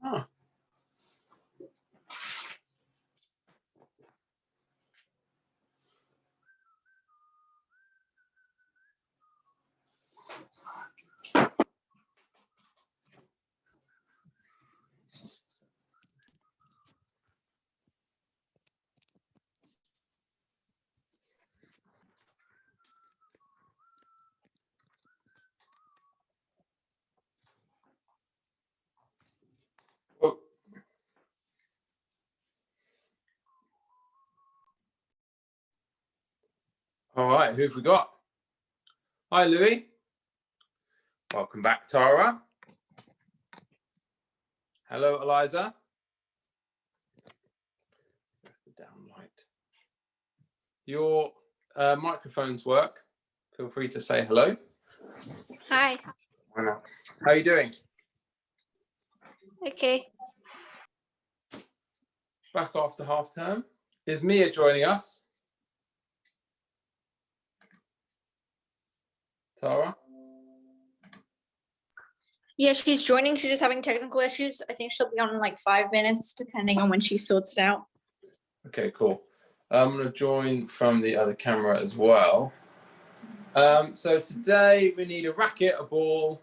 Ah. Oh. All right, who have we got? Hi, Louis. Welcome back, Tara. Hello, Eliza. Down light. Your microphones work. Feel free to say hello. Hi. How are you doing? Okay. Back after half term. Is Mia joining us? Tara? Yeah, she's joining. She's just having technical issues. I think she'll be on in like 5 minutes, depending on when she sorts it out. Okay, cool. I'm going to join from the other camera as well. So today we need a racket, a ball,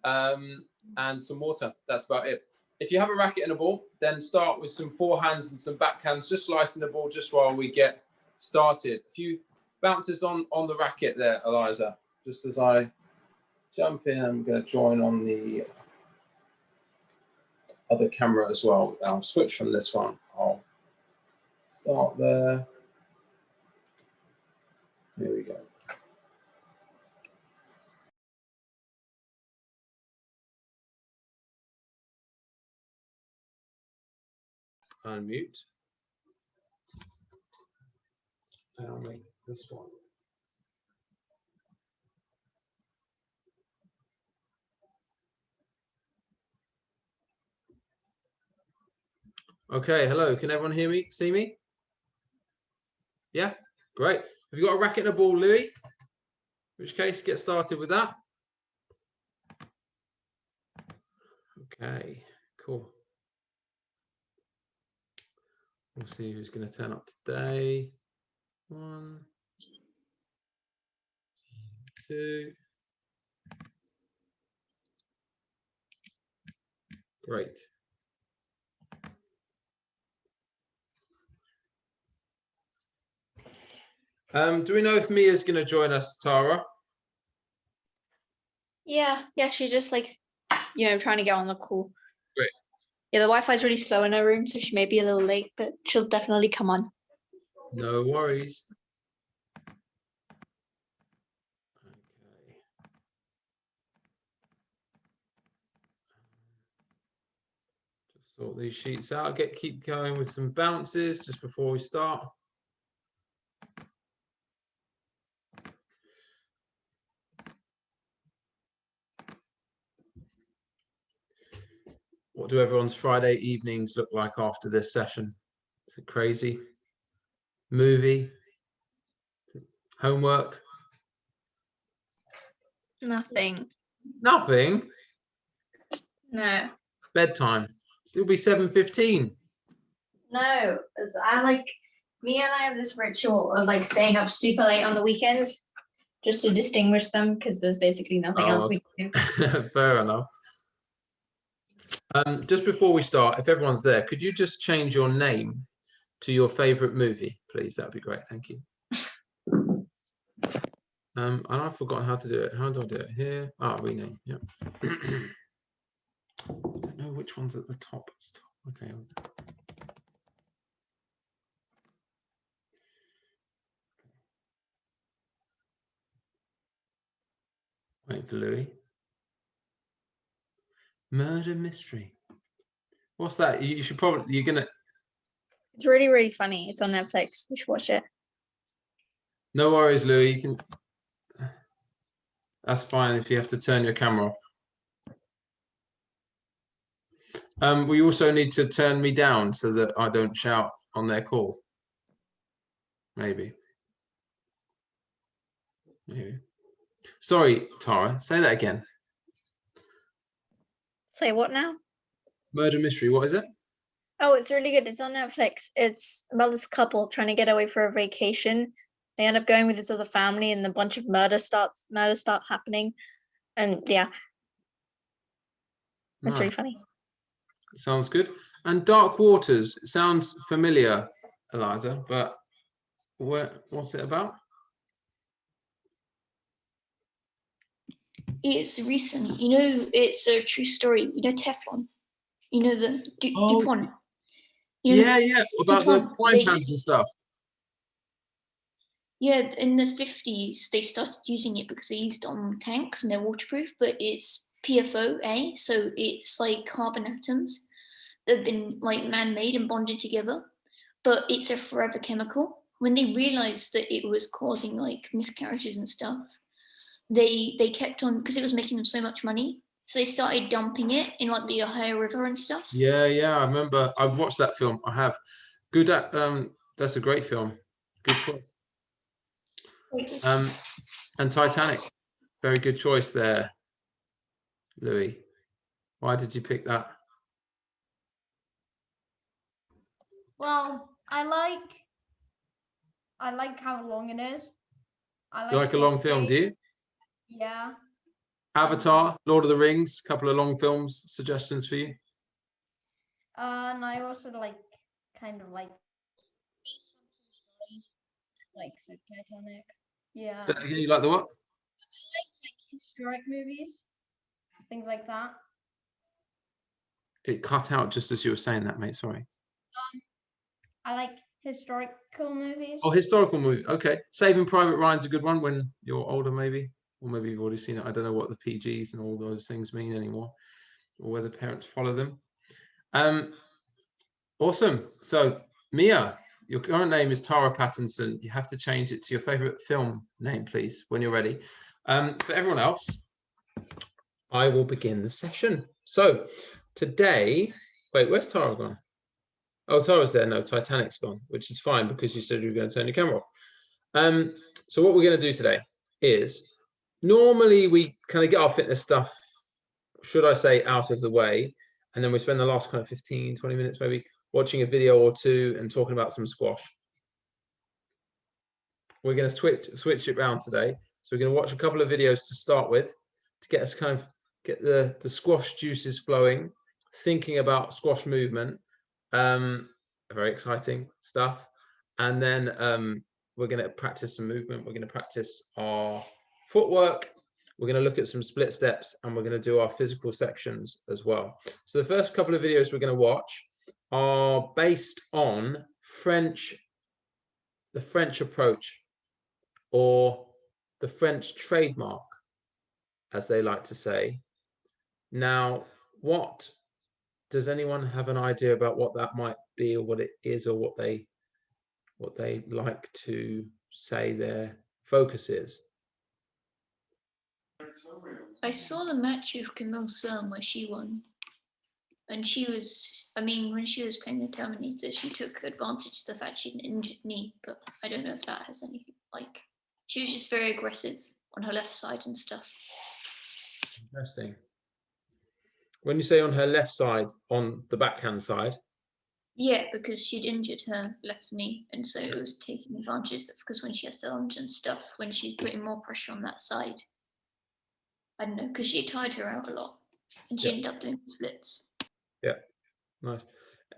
and some water. That's about it. If you have a racket and a ball, then start with some forehands and some backhands, just slicing the ball just while we get started. A few bounces on the racket there, Eliza. Just as I jump in, I'm going to join on the other camera as well. I'll switch from this one. I'll start there. Here we go. Unmute. And I'll make this one. Okay, hello. Can everyone hear me, see me? Yeah, great. Have you got a racket and a ball, Louis? In which case, get started with that. Okay, cool. We'll see who's going to turn up today. 1, 2. Great. Do we know if Mia's going to join us, Tara? Yeah, she's just like, trying to get on the call. Great. Yeah, the Wi-Fi is really slow in her room, so she may be a little late, but she'll definitely come on. No worries. Okay. Just sort these sheets out. Keep going with some bounces just before we start. What do everyone's Friday evenings look like after this session? Is it crazy? Movie? Homework? Nothing. Nothing? No. Bedtime? It'll be 7:15. No, because me and I have this ritual of like staying up super late on the weekends just to distinguish them, because there's basically nothing else we can do. Fair enough. Just before we start, if everyone's there, could you just change your name to your favorite movie, please? That'd be great. Thank you. And I've forgotten how to do it. How do I do it? Here. Rename. Yeah. I don't know which one's at the top. Okay. Wait for Louis. Murder mystery. What's that? You should probably. You're gonna. It's really, really funny. It's on Netflix. You should watch it. No worries, Louis. You can. That's fine if you have to turn your camera off. We also need to turn me down so that I don't shout on their call. Maybe. Maybe. Sorry, Tara, say that again. Say what now? Murder mystery, what is it? Oh, it's really good. It's on Netflix. It's about this couple trying to get away for a vacation. They end up going with this other family, and a bunch of murders start happening. And yeah, it's really funny. Sounds good. And Dark Waters sounds familiar, Eliza, but what's it about? It's recent. You know, it's a true story. You know, Teflon. You know the DuPont. You know, Yeah, about DuPont, the frying pans and stuff. Yeah, in the 50s, they started using it because they used it on tanks and they're waterproof, but it's PFOA, so it's like carbon atoms that have been like man-made and bonded together, but it's a forever chemical. When they realized that it was causing like miscarriages and stuff, they kept on, because it was making them so much money, so they started dumping it in like the Ohio River and stuff. Yeah, I remember. I've watched that film. I have. Good. That's a great film. Good choice. And Titanic. Very good choice there, Louis. Why did you pick that? Well, I like how long it is. You like a long film, do you? Yeah. Avatar, Lord of the Rings, a couple of long films suggestions for you. And I also kind of like based on true stories, like the Titanic. Yeah. So, you like the what? I like historic movies, things like that. It cut out just as you were saying that, mate. Sorry. I like historical movies. Oh, historical movie. Okay. Saving Private Ryan's a good one when you're older, maybe. Or maybe you've already seen it. I don't know what the PGs and all those things mean anymore, or whether parents follow them. Awesome. So, Mia, your current name is Tara Pattinson. You have to change it to your favorite film name, please, when you're ready. For everyone else, I will begin the session. So, today, wait, where's Tara gone? Oh, Tara's there. No, Titanic's gone, which is fine because you said you were going to turn your camera off. So what we're going to do today is, normally we kind of get our fitness stuff, should I say, out of the way, and then we spend the last kind of 15, 20 minutes maybe watching a video or two and talking about some squash. We're going to switch it around today. So we're going to watch a couple of videos to start with, to get us kind of get the squash juices flowing, thinking about squash movement. Very exciting stuff. And then we're going to practice some movement. We're going to practice our footwork. We're going to look at some split steps, and we're going to do our physical sections as well. So the first couple of videos we're going to watch are based on the French approach, or the French trademark, as they like to say. Now, does anyone have an idea about what that might be, or what it is, or what they like to say their focus is? I saw the match with Camille Serme where she won. And she was, I mean, when she was playing the Terminator, she took advantage of the fact she had an injured knee, but I don't know if that has anything, like, she was just very aggressive on her left side and stuff. Interesting. When you say on her left side, on the backhand side? Yeah, because she'd injured her left knee, and so it was taking advantage of, because when she has to lunge and stuff, when she's putting more pressure on that side, I don't know, because she tired her out a lot, and she ended up doing splits. Yeah, nice.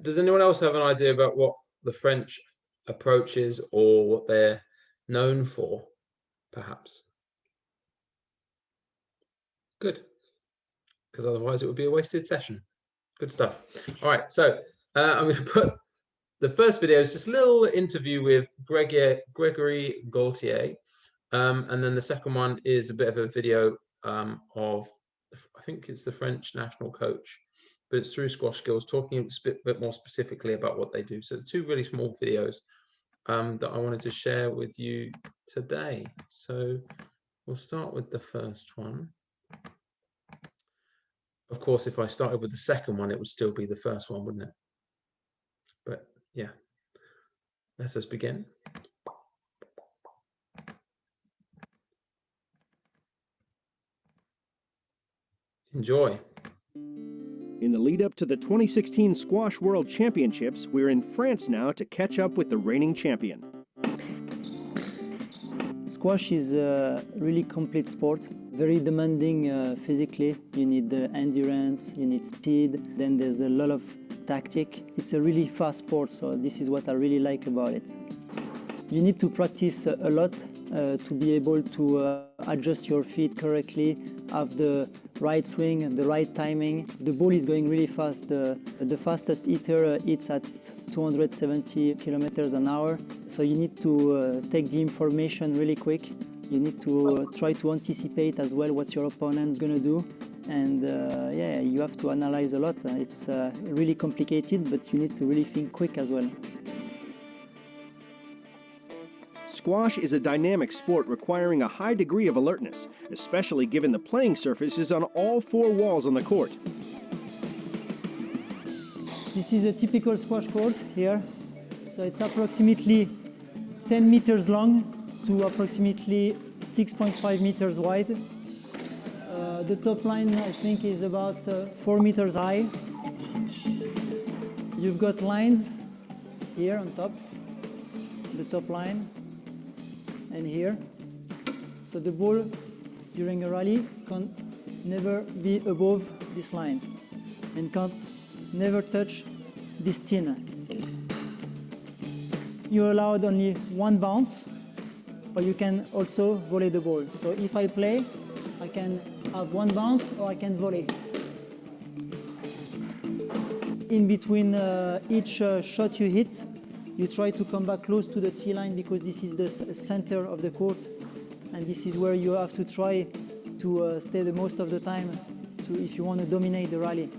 Does anyone else have an idea about what the French approach is, or what they're known for, perhaps? Good, because otherwise it would be a wasted session. Good stuff. All right, so I'm going to put the first video is just a little interview with Gregory Gaultier, and then the second one is a bit of a video of, I think it's the French national coach, but it's through Squash Skills, talking a bit more specifically about what they do. So two really small videos that I wanted to share with you today. So we'll start with the first one. Of course, if I started with the second one, it would still be the first one, wouldn't it? But yeah, let us begin. Enjoy. In the lead up to the 2016 Squash World Championships, we're in France now to catch up with the reigning champion. Squash is a really complete sport, very demanding physically. You need endurance, you need speed, then there's a lot of tactic. It's a really fast sport, so this is what I really like about it. You need to practice a lot to be able to adjust your feet correctly, have the right swing, the right timing. The ball is going really fast. The fastest hitter hits at 270 kilometers an hour. So you need to take the information really quick. You need to try to anticipate as well what your opponent's going to do. And yeah, you have to analyze a lot. It's really complicated, but you need to really think quick as well. Squash is a dynamic sport requiring a high degree of alertness, especially given the playing surface is on all four walls on the court. This is a typical squash court here. So it's approximately 10 meters long to approximately 6.5 meters wide. The top line, I think, is about 4 meters high. You've got lines here on top, the top line, and here. So the ball during a rally can never be above this line and can't never touch this tin. You're allowed only one bounce, or you can also volley the ball. So if I play, I can have one bounce or I can volley. In between each shot you hit, you try to come back close to the tee line because this is the center of the court, and this is where you have to try to stay the most of the time if you want to dominate the rally.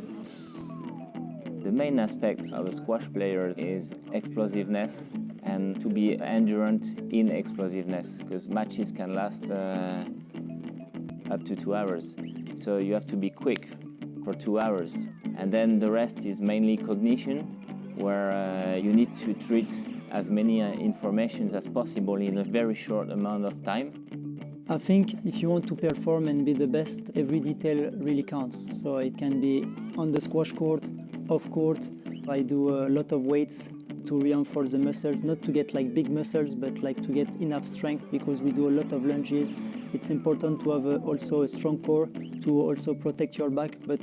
The main aspect of a squash player is explosiveness and to be endurant in explosiveness, because matches can last up to 2 hours. So you have to be quick for 2 hours. And then the rest is mainly cognition, where you need to treat as many information as possible in a very short amount of time. I think if you want to perform and be the best, every detail really counts. So it can be on the squash court, off court. I do a lot of weights to reinforce the muscles, not to get like big muscles, but like to get enough strength, because we do a lot of lunges. It's important to have also a strong core to also protect your back, but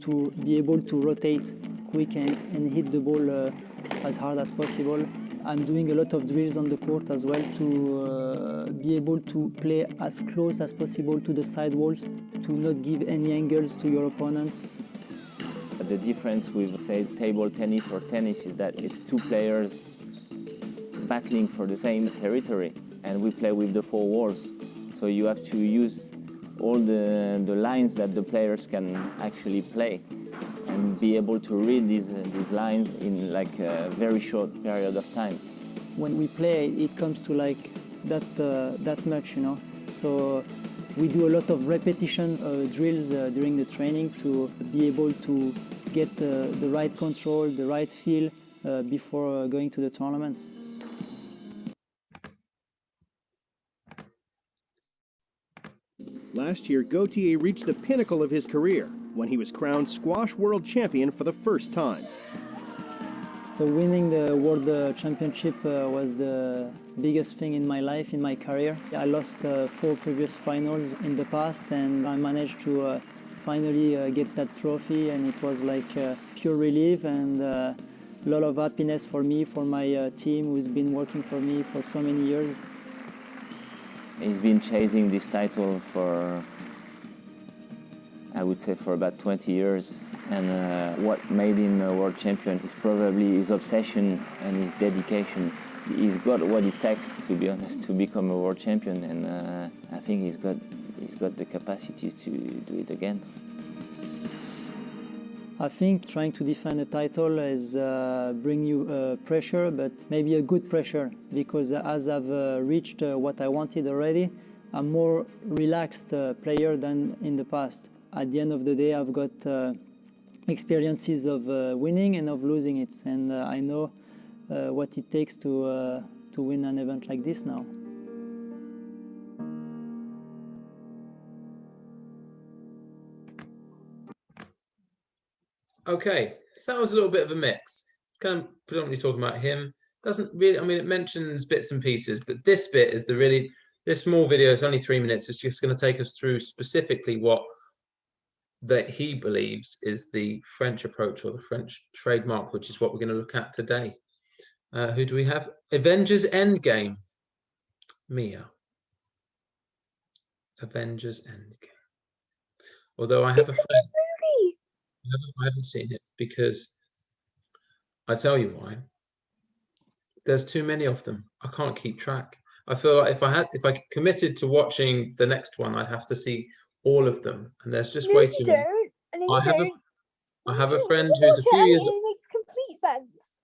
to be able to rotate quick and hit the ball as hard as possible. I'm doing a lot of drills on the court as well to be able to play as close as possible to the side walls, to not give any angles to your opponents. The difference with, say, table tennis or tennis is that it's two players battling for the same territory, and we play with the four walls. So you have to use all the lines that the players can actually play and be able to read these lines in like a very short period of time. When we play, it comes to like that much, you know. So we do a lot of repetition drills during the training to be able to get the right control, the right feel before going to the tournaments. Last year, Gauthier reached the pinnacle of his career when he was crowned Squash World Champion for the first time. So winning the World Championship was the biggest thing in my life, in my career. I lost 4 previous finals in the past, and I managed to finally get that trophy, and it was like pure relief and a lot of happiness for me, for my team who's been working for me for so many years. He's been chasing this title for, I would say, for about 20 years. And what made him a world champion is probably his obsession and his dedication. He's got what it takes, to be honest, to become a world champion, and I think he's got the capacities to do it again. I think trying to defend a title is bring you pressure, but maybe a good pressure, because as I've reached what I wanted already, I'm more relaxed player than in the past. At the end of the day, I've got experiences of winning and of losing it, and I know what it takes to win an event like this now. Okay, so that was a little bit of a mix. It's kind of predominantly talking about him. Doesn't really, I mean, it mentions bits and pieces, but this bit is this small video is only 3 minutes. It's just going to take us through specifically what that he believes is the French approach or the French trademark, which is what we're going to look at today. Who do we have? Avengers Endgame. Mia. Avengers Endgame. Although I have a friend. Movie. I haven't seen it because I tell you why. There's too many of them. I can't keep track. I feel like if I committed to watching the next one, I'd have to see all of them, and there's just way too many. No, I you don't. I have a You friend watch who's a few it years. and it makes complete sense.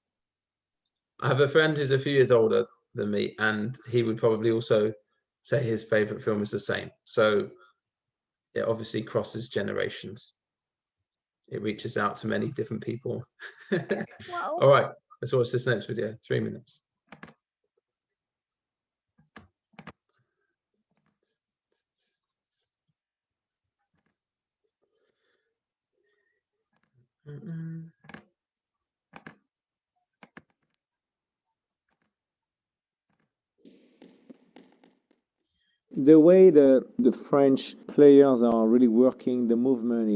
I have a friend who's a few years older than me, and he would probably also say his favorite film is the same. So it obviously crosses generations. It reaches out to many different people. Wow. All right, let's watch this next video. 3 minutes. The way the French players are really working the movement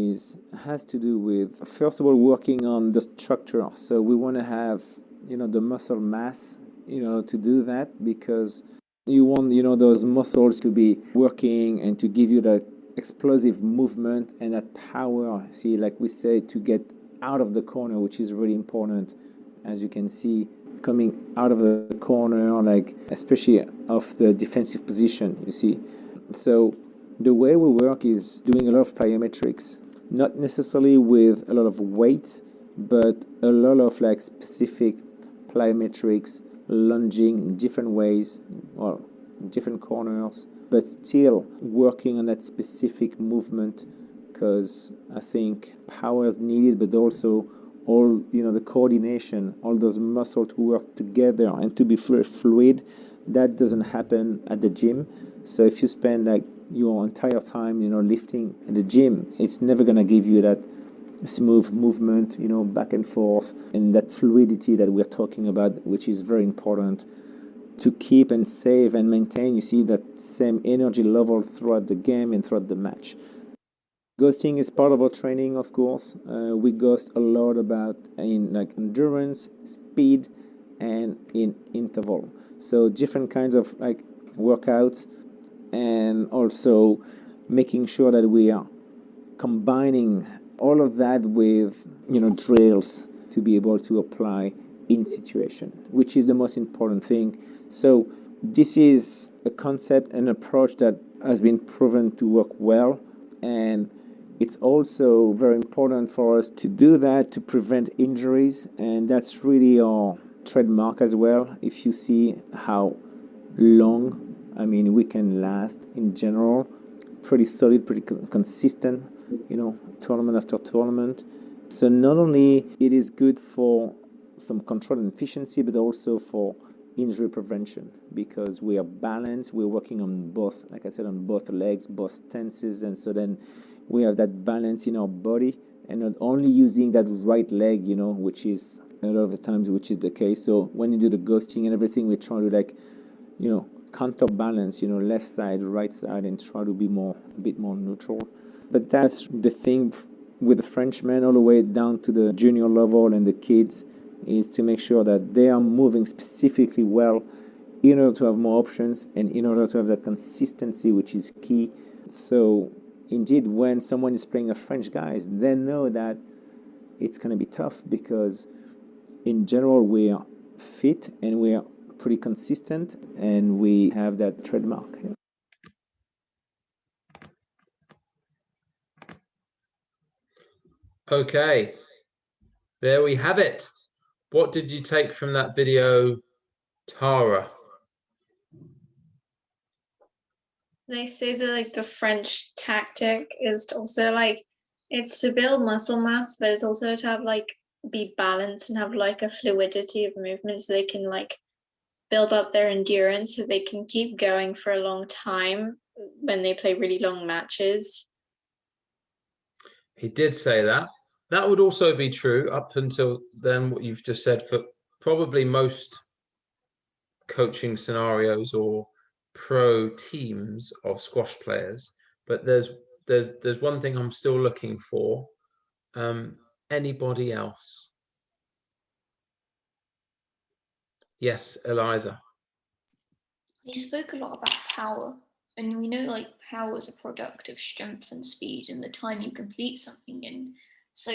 has to do with, first of all, working on the structure. So we want to have, the muscle mass, to do that, because you want, those muscles to be working and to give you that explosive movement and that power. See, like we say, to get out of the corner, which is really important, as you can see, coming out of the corner, like especially of the defensive position, you see. So the way we work is doing a lot of plyometrics, not necessarily with a lot of weight, but a lot of like specific plyometrics, lunging in different ways, or different corners, but still working on that specific movement, because I think power is needed, but also all, the coordination, all those muscles to work together and to be fluid. That doesn't happen at the gym. So if you spend like your entire time, lifting at the gym, it's never going to give you that smooth movement, back and forth, and that fluidity that we're talking about, which is very important to keep and save and maintain, you see, that same energy level throughout the game and throughout the match. Ghosting is part of our training, of course. We ghost a lot about in like endurance, speed, and in interval. So different kinds of like workouts, and also making sure that we are combining all of that with, drills to be able to apply in situation, which is the most important thing. So this is a concept and approach that has been proven to work well, and it's also very important for us to do that to prevent injuries, and that's really our trademark as well. If you see how long, we can last in general, pretty solid, pretty consistent, tournament after tournament. So not only it is good for some control and efficiency, but also for injury prevention, because we are balanced, we're working on both, like I said, on both legs, both stances, and so then we have that balance in our body, and not only using that right leg, which is a lot of the times, which is the case. So when you do the ghosting and everything, we try to counterbalance, left side, right side, and try to be a bit more neutral. But that's the thing with the Frenchmen all the way down to the junior level and the kids, is to make sure that they are moving specifically well in order to have more options and in order to have that consistency, which is key. So indeed, when someone is playing a French guys, they know that it's going to be tough, because in general we are fit and we are pretty consistent, and we have that trademark. Okay, there we have it. What did you take from that video, Tara? They say that like the French tactic is to also like, it's to build muscle mass, but it's also to have like be balanced and have like a fluidity of movement, so they can like build up their endurance, so they can keep going for a long time when they play really long matches. He did say that. that would also be true up until then, what you've just said, for probably most coaching scenarios or pro teams of squash players. But there's one thing I'm still looking for. Anybody else? Yes, Eliza. He spoke a lot about power, and we know like power is a product of strength and speed and the time you complete something in. So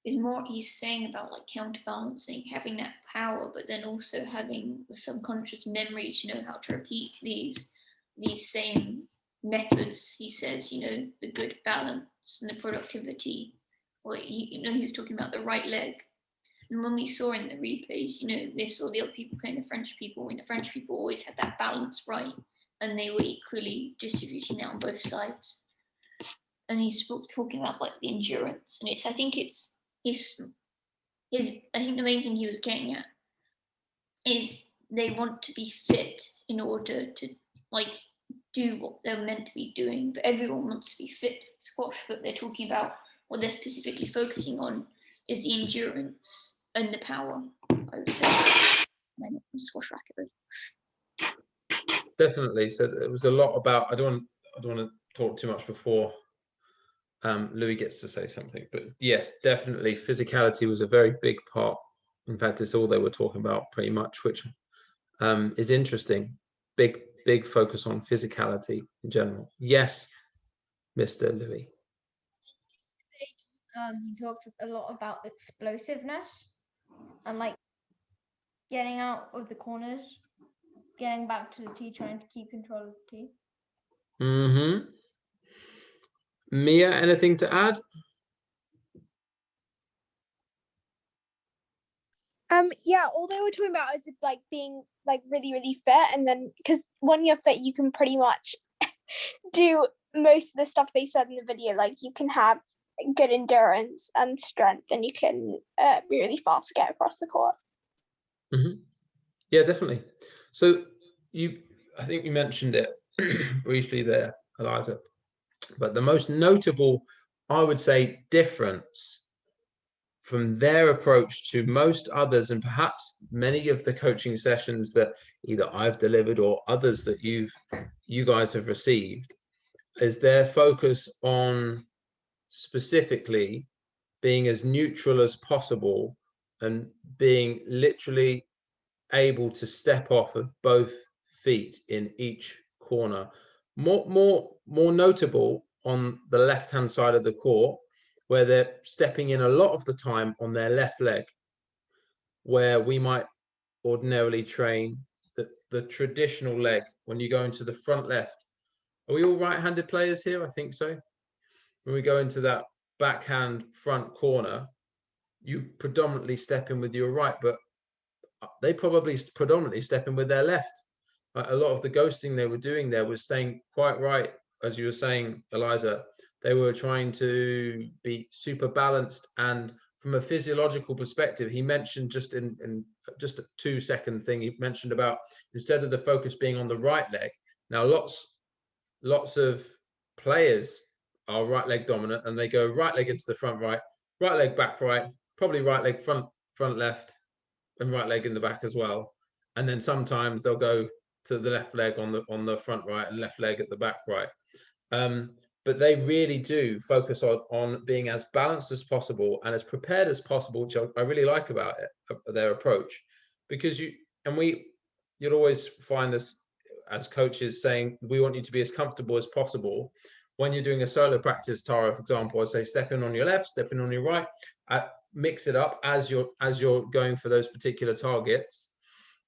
is more he's saying about like counterbalancing, having that power, but then also having the subconscious memory to know how to repeat these same methods. He says, you know, the good balance and the productivity. Well, he was talking about the right leg. And when we saw in the replays, you know, they saw the other people playing the French people, and the French people always had that balance right, and they were equally distributing that on both sides. And he's talking about like the endurance, and I think the main thing he was getting at is they want to be fit in order to like do what they're meant to be doing. But everyone wants to be fit in squash, but they're talking about what they're specifically focusing on is the endurance and the power, I would say. Squash racket. Definitely. So it was a lot about. I don't want to talk too much before Louis gets to say something, but yes, definitely physicality was a very big part. In fact, it's all they were talking about pretty much, which is interesting. Big focus on physicality in general. Yes, Mr. Louis. He talked a lot about explosiveness and like getting out of the corners, getting back to the tee, trying to keep control of the tee. Mm-hmm. Mia, anything to add? Yeah, all they were talking about is like being like really fit, and then because when you're fit you can pretty much do most of the stuff they said in the video. Like you can have good endurance and strength, and you can be really fast to get across the court. Mm-hmm. Yeah, definitely. So I think you mentioned it briefly there, Eliza, but the most notable, I would say, difference from their approach to most others, and perhaps many of the coaching sessions that either I've delivered or others that you guys have received, is their focus on specifically being as neutral as possible and being literally able to step off of both feet in each corner. More notable on the left-hand side of the court, where they're stepping in a lot of the time on their left leg, where we might ordinarily train the traditional leg when you go into the front left. Are we all right-handed players here? I think so. When we go into that backhand front corner, you predominantly step in with your right, but they probably predominantly step in with their left. A lot of the ghosting they were doing there was staying quite right, as you were saying, Eliza. They were trying to be super balanced, and from a physiological perspective, he mentioned just in just a 2-second thing, he mentioned about instead of the focus being on the right leg. Now, lots of players are right leg dominant, and they go right leg into the front right leg back right, probably right leg front left, and right leg in the back as well. And then sometimes they'll go to the left leg on the front right and left leg at the back right. But they really do focus on being as balanced as possible and as prepared as possible, which I really like about it, their approach, because you'll always find us as coaches saying we want you to be as comfortable as possible. When you're doing a solo practice, Tara, for example, I say step in on your left, step in on your right, mix it up as you're going for those particular targets.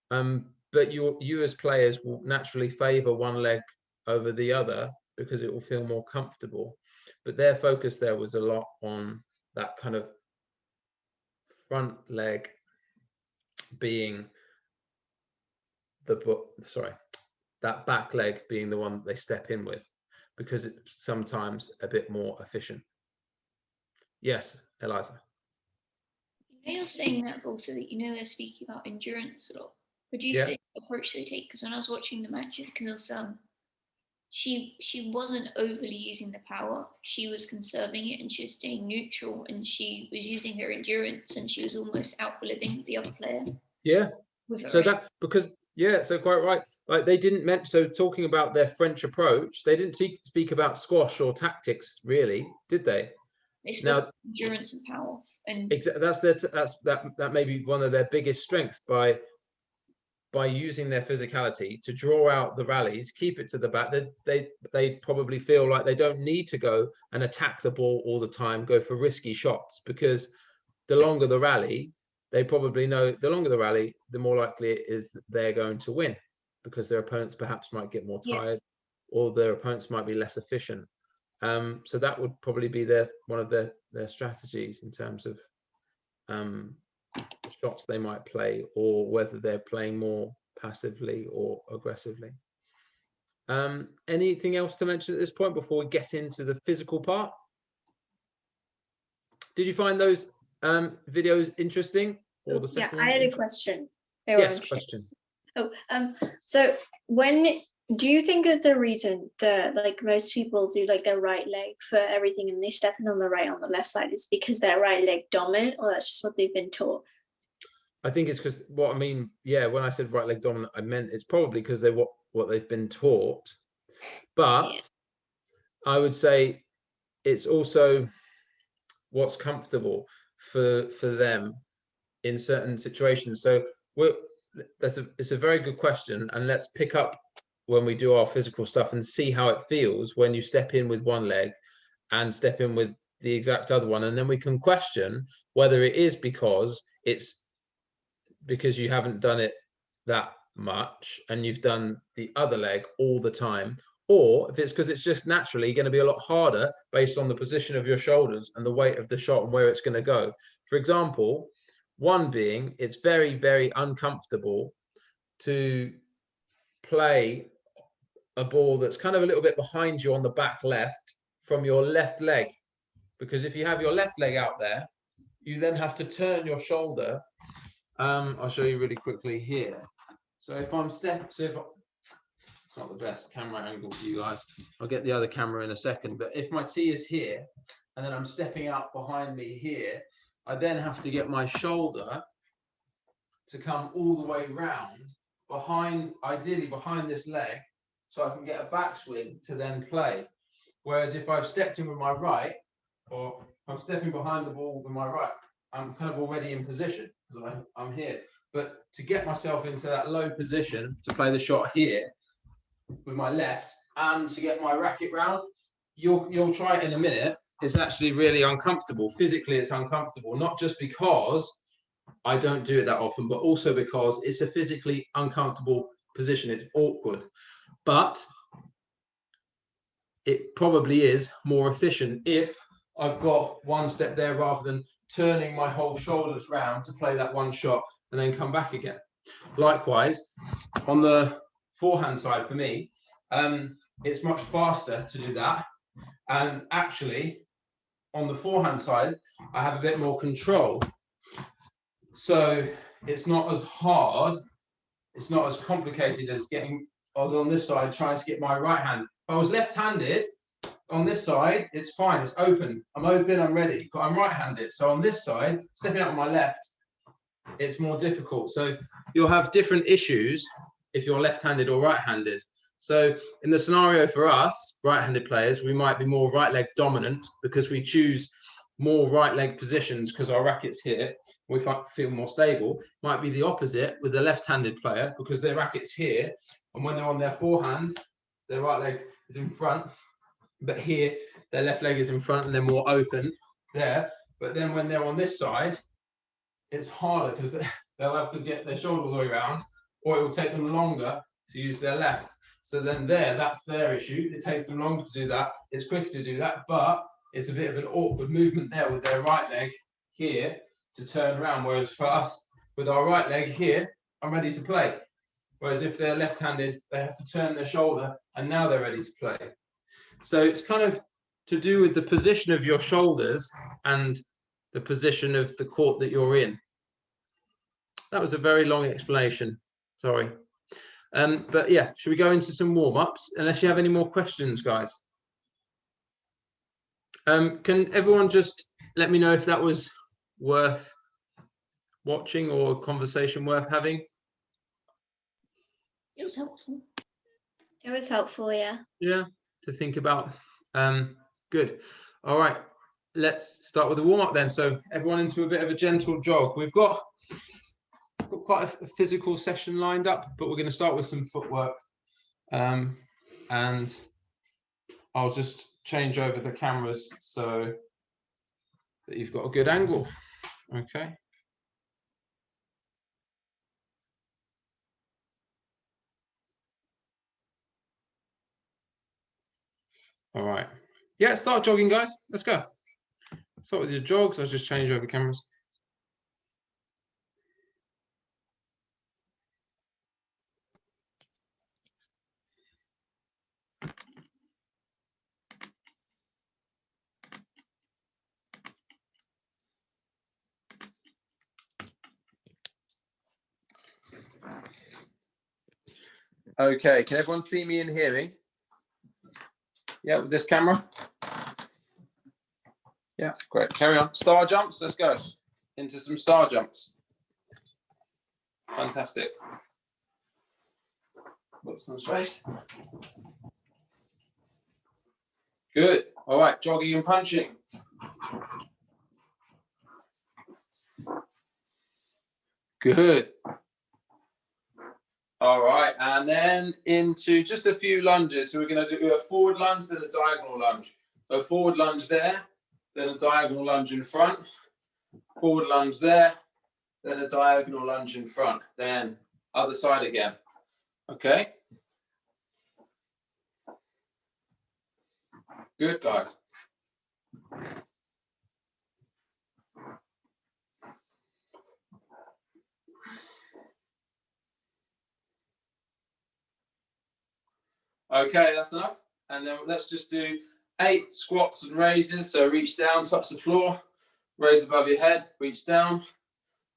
But you as players will naturally favor one leg over the other because it will feel more comfortable. But their focus there was a lot on that kind of front leg being that back leg being the one that they step in with, because it's sometimes a bit more efficient. Yes, Eliza. You're saying that also that they're speaking about endurance a lot. Would you say the approach they take? Because when I was watching the match of Camille Sung, she wasn't overly using the power. She was conserving it, and she was staying neutral, and she was using her endurance, and she was almost outliving the other player. Yeah. With her So aim. that, because, yeah, so quite right. Like they didn't mention, so talking about their French approach, they didn't speak about squash or tactics, really, did they? They spoke Now, of endurance and power, and that may be one of their biggest strengths, by using their physicality to draw out the rallies, keep it to the back. They probably feel like they don't need to go and attack the ball all the time, go for risky shots, because the longer the rally, they probably know the longer the rally, the more likely it is that they're going to win, because their opponents perhaps might get more tired, or their opponents might be less efficient. So that would probably be one of their strategies in terms of shots they might play, or whether they're playing more passively or aggressively. Anything else to mention at this point before we get into the physical part? Did you find those videos interesting? Or the second I one had a question. They were yes, interesting. question. So when do you think that the reason that like most people do like their right leg for everything and they step in on the right on the left side is because their right leg dominant, or that's just what they've been taught? I think it's because what I mean, yeah, when I said right leg dominant, I meant it's probably because they what they've been taught. But I would say it's also what's comfortable for them in certain situations. So it's a very good question, and let's pick up when we do our physical stuff and see how it feels when you step in with one leg and step in with the exact other one, and then we can question whether it is because you haven't done it that much and you've done the other leg all the time, or if it's because it's just naturally going to be a lot harder based on the position of your shoulders and the weight of the shot and where it's going to go. For example, one being, it's very, very uncomfortable to play a ball that's kind of a little bit behind you on the back left from your left leg, because if you have your left leg out there, you then have to turn your shoulder. I'll show you really quickly here. So if I'm it's not the best camera angle for you guys, I'll get the other camera in a second, but if my tee is here and then I'm stepping out behind me here, I then have to get my shoulder to come all the way round behind, ideally behind this leg, so I can get a backswing to then play. Whereas if I've stepped in with my right, or I'm stepping behind the ball with my right, I'm kind of already in position because I'm here. But to get myself into that low position to play the shot here with my left and to get my racket round, you'll try it in a minute. It's actually really uncomfortable. Physically, it's uncomfortable, not just because I don't do it that often, but also because it's a physically uncomfortable position. It's awkward, but it probably is more efficient if I've got one step there rather than turning my whole shoulders round to play that one shot and then come back again. Likewise, on the forehand side for me, it's much faster to do that. And actually, on the forehand side, I have a bit more control. So it's not as hard, it's not as complicated as getting, I was on this side trying to get my right hand. If I was left-handed, on this side, it's fine, it's open. I'm open, I'm ready, but I'm right-handed. So on this side, stepping out on my left, it's more difficult. So you'll have different issues if you're left-handed or right-handed. So in the scenario for us, right-handed players, we might be more right leg dominant because we choose more right leg positions because our racket's here, we feel more stable. Might be the opposite with the left-handed player because their racket's here, and when they're on their forehand, their right leg is in front, but here their left leg is in front and they're more open there. But then when they're on this side, it's harder because they'll have to get their shoulder all the way around, or it will take them longer to use their left. So then that's their issue. It takes them longer to do that. It's quicker to do that, but it's a bit of an awkward movement there with their right leg here to turn around. Whereas for us, with our right leg here, I'm ready to play. Whereas if they're left-handed, they have to turn their shoulder and now they're ready to play. So it's kind of to do with the position of your shoulders and the position of the court that you're in. That was a very long explanation. Sorry. But yeah, should we go into some warm-ups? Unless you have any more questions, guys. Can everyone just let me know if that was worth watching or a conversation worth having? It was helpful. It was helpful, yeah. Yeah, to think about. Good. All right, let's start with the warm-up then. So everyone into a bit of a gentle jog. We've got quite a physical session lined up, but we're going to start with some footwork. And I'll just change over the cameras so that you've got a good angle. Okay. All right. Yeah, start jogging, guys. Let's go. Start with your jogs. I'll just change over the cameras. Okay, can everyone see me and hear me? Yeah, with this camera? Yeah, great. Carry on. Star jumps, let's go. Into some star jumps. Fantastic. Whoops, no space. Good. All right, jogging and punching. Good. All right, and then into just a few lunges. So we're going to do a forward lunge, then a diagonal lunge. A forward lunge there, then a diagonal lunge in front. Forward lunge there, then a diagonal lunge in front. Then other side again. Okay. Good, guys. Okay, that's enough. And then let's just do 8 squats and raises. So reach down, touch the floor, raise above your head, reach down,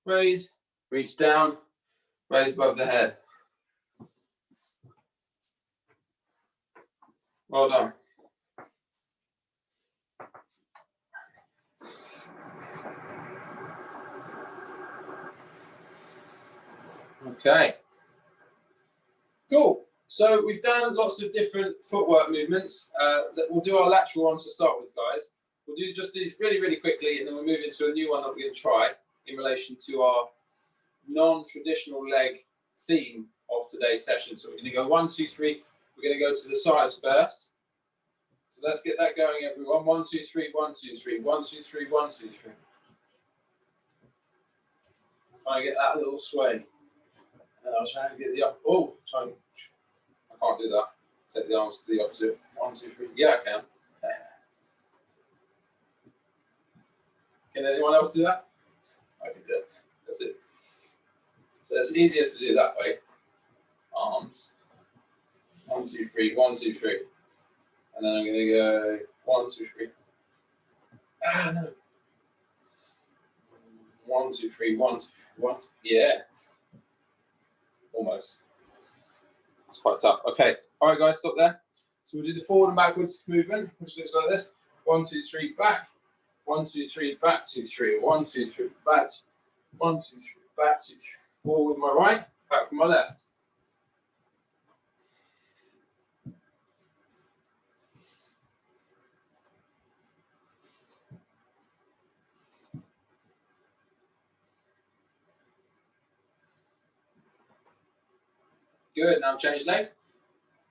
raise, reach down, raise above the head. Well done. Okay. Cool. So we've done lots of different footwork movements. We'll do our lateral ones to start with, guys. We'll do just these really, really quickly, and then we'll move into a new one that we're going to try in relation to our non-traditional leg theme of today's session. So we're going to go 1, 2, 3. We're going to go to the sides first. So let's get that going, everyone. 1, 2, 3, 1, 2, 3, 1, 2, 3, 1, 2, 3. Try and get that little sway. And I'll try and get the up. Oh, I can't do that. Take the arms to the opposite. 1, 2, 3. Yeah, I can. Can anyone else do that? I can do it. That's it. So it's easier to do that way. Arms. 1, 2, 3. 1, 2, 3. And then I'm going to go 1, 2, 3. Ah, no. 1, 2, 3. 1, 2, 3. 1, 2. Yeah. Almost. It's quite tough. Okay. All right, guys, stop there. So we'll do the forward and backwards movement, which looks like this. 1, 2, 3, back. 1, 2, 3, back, 2, 3. 1, 2, 3, back. 1, 2, 3, back, 2, 3. Forward with my right, back with my left. Good. Now change legs.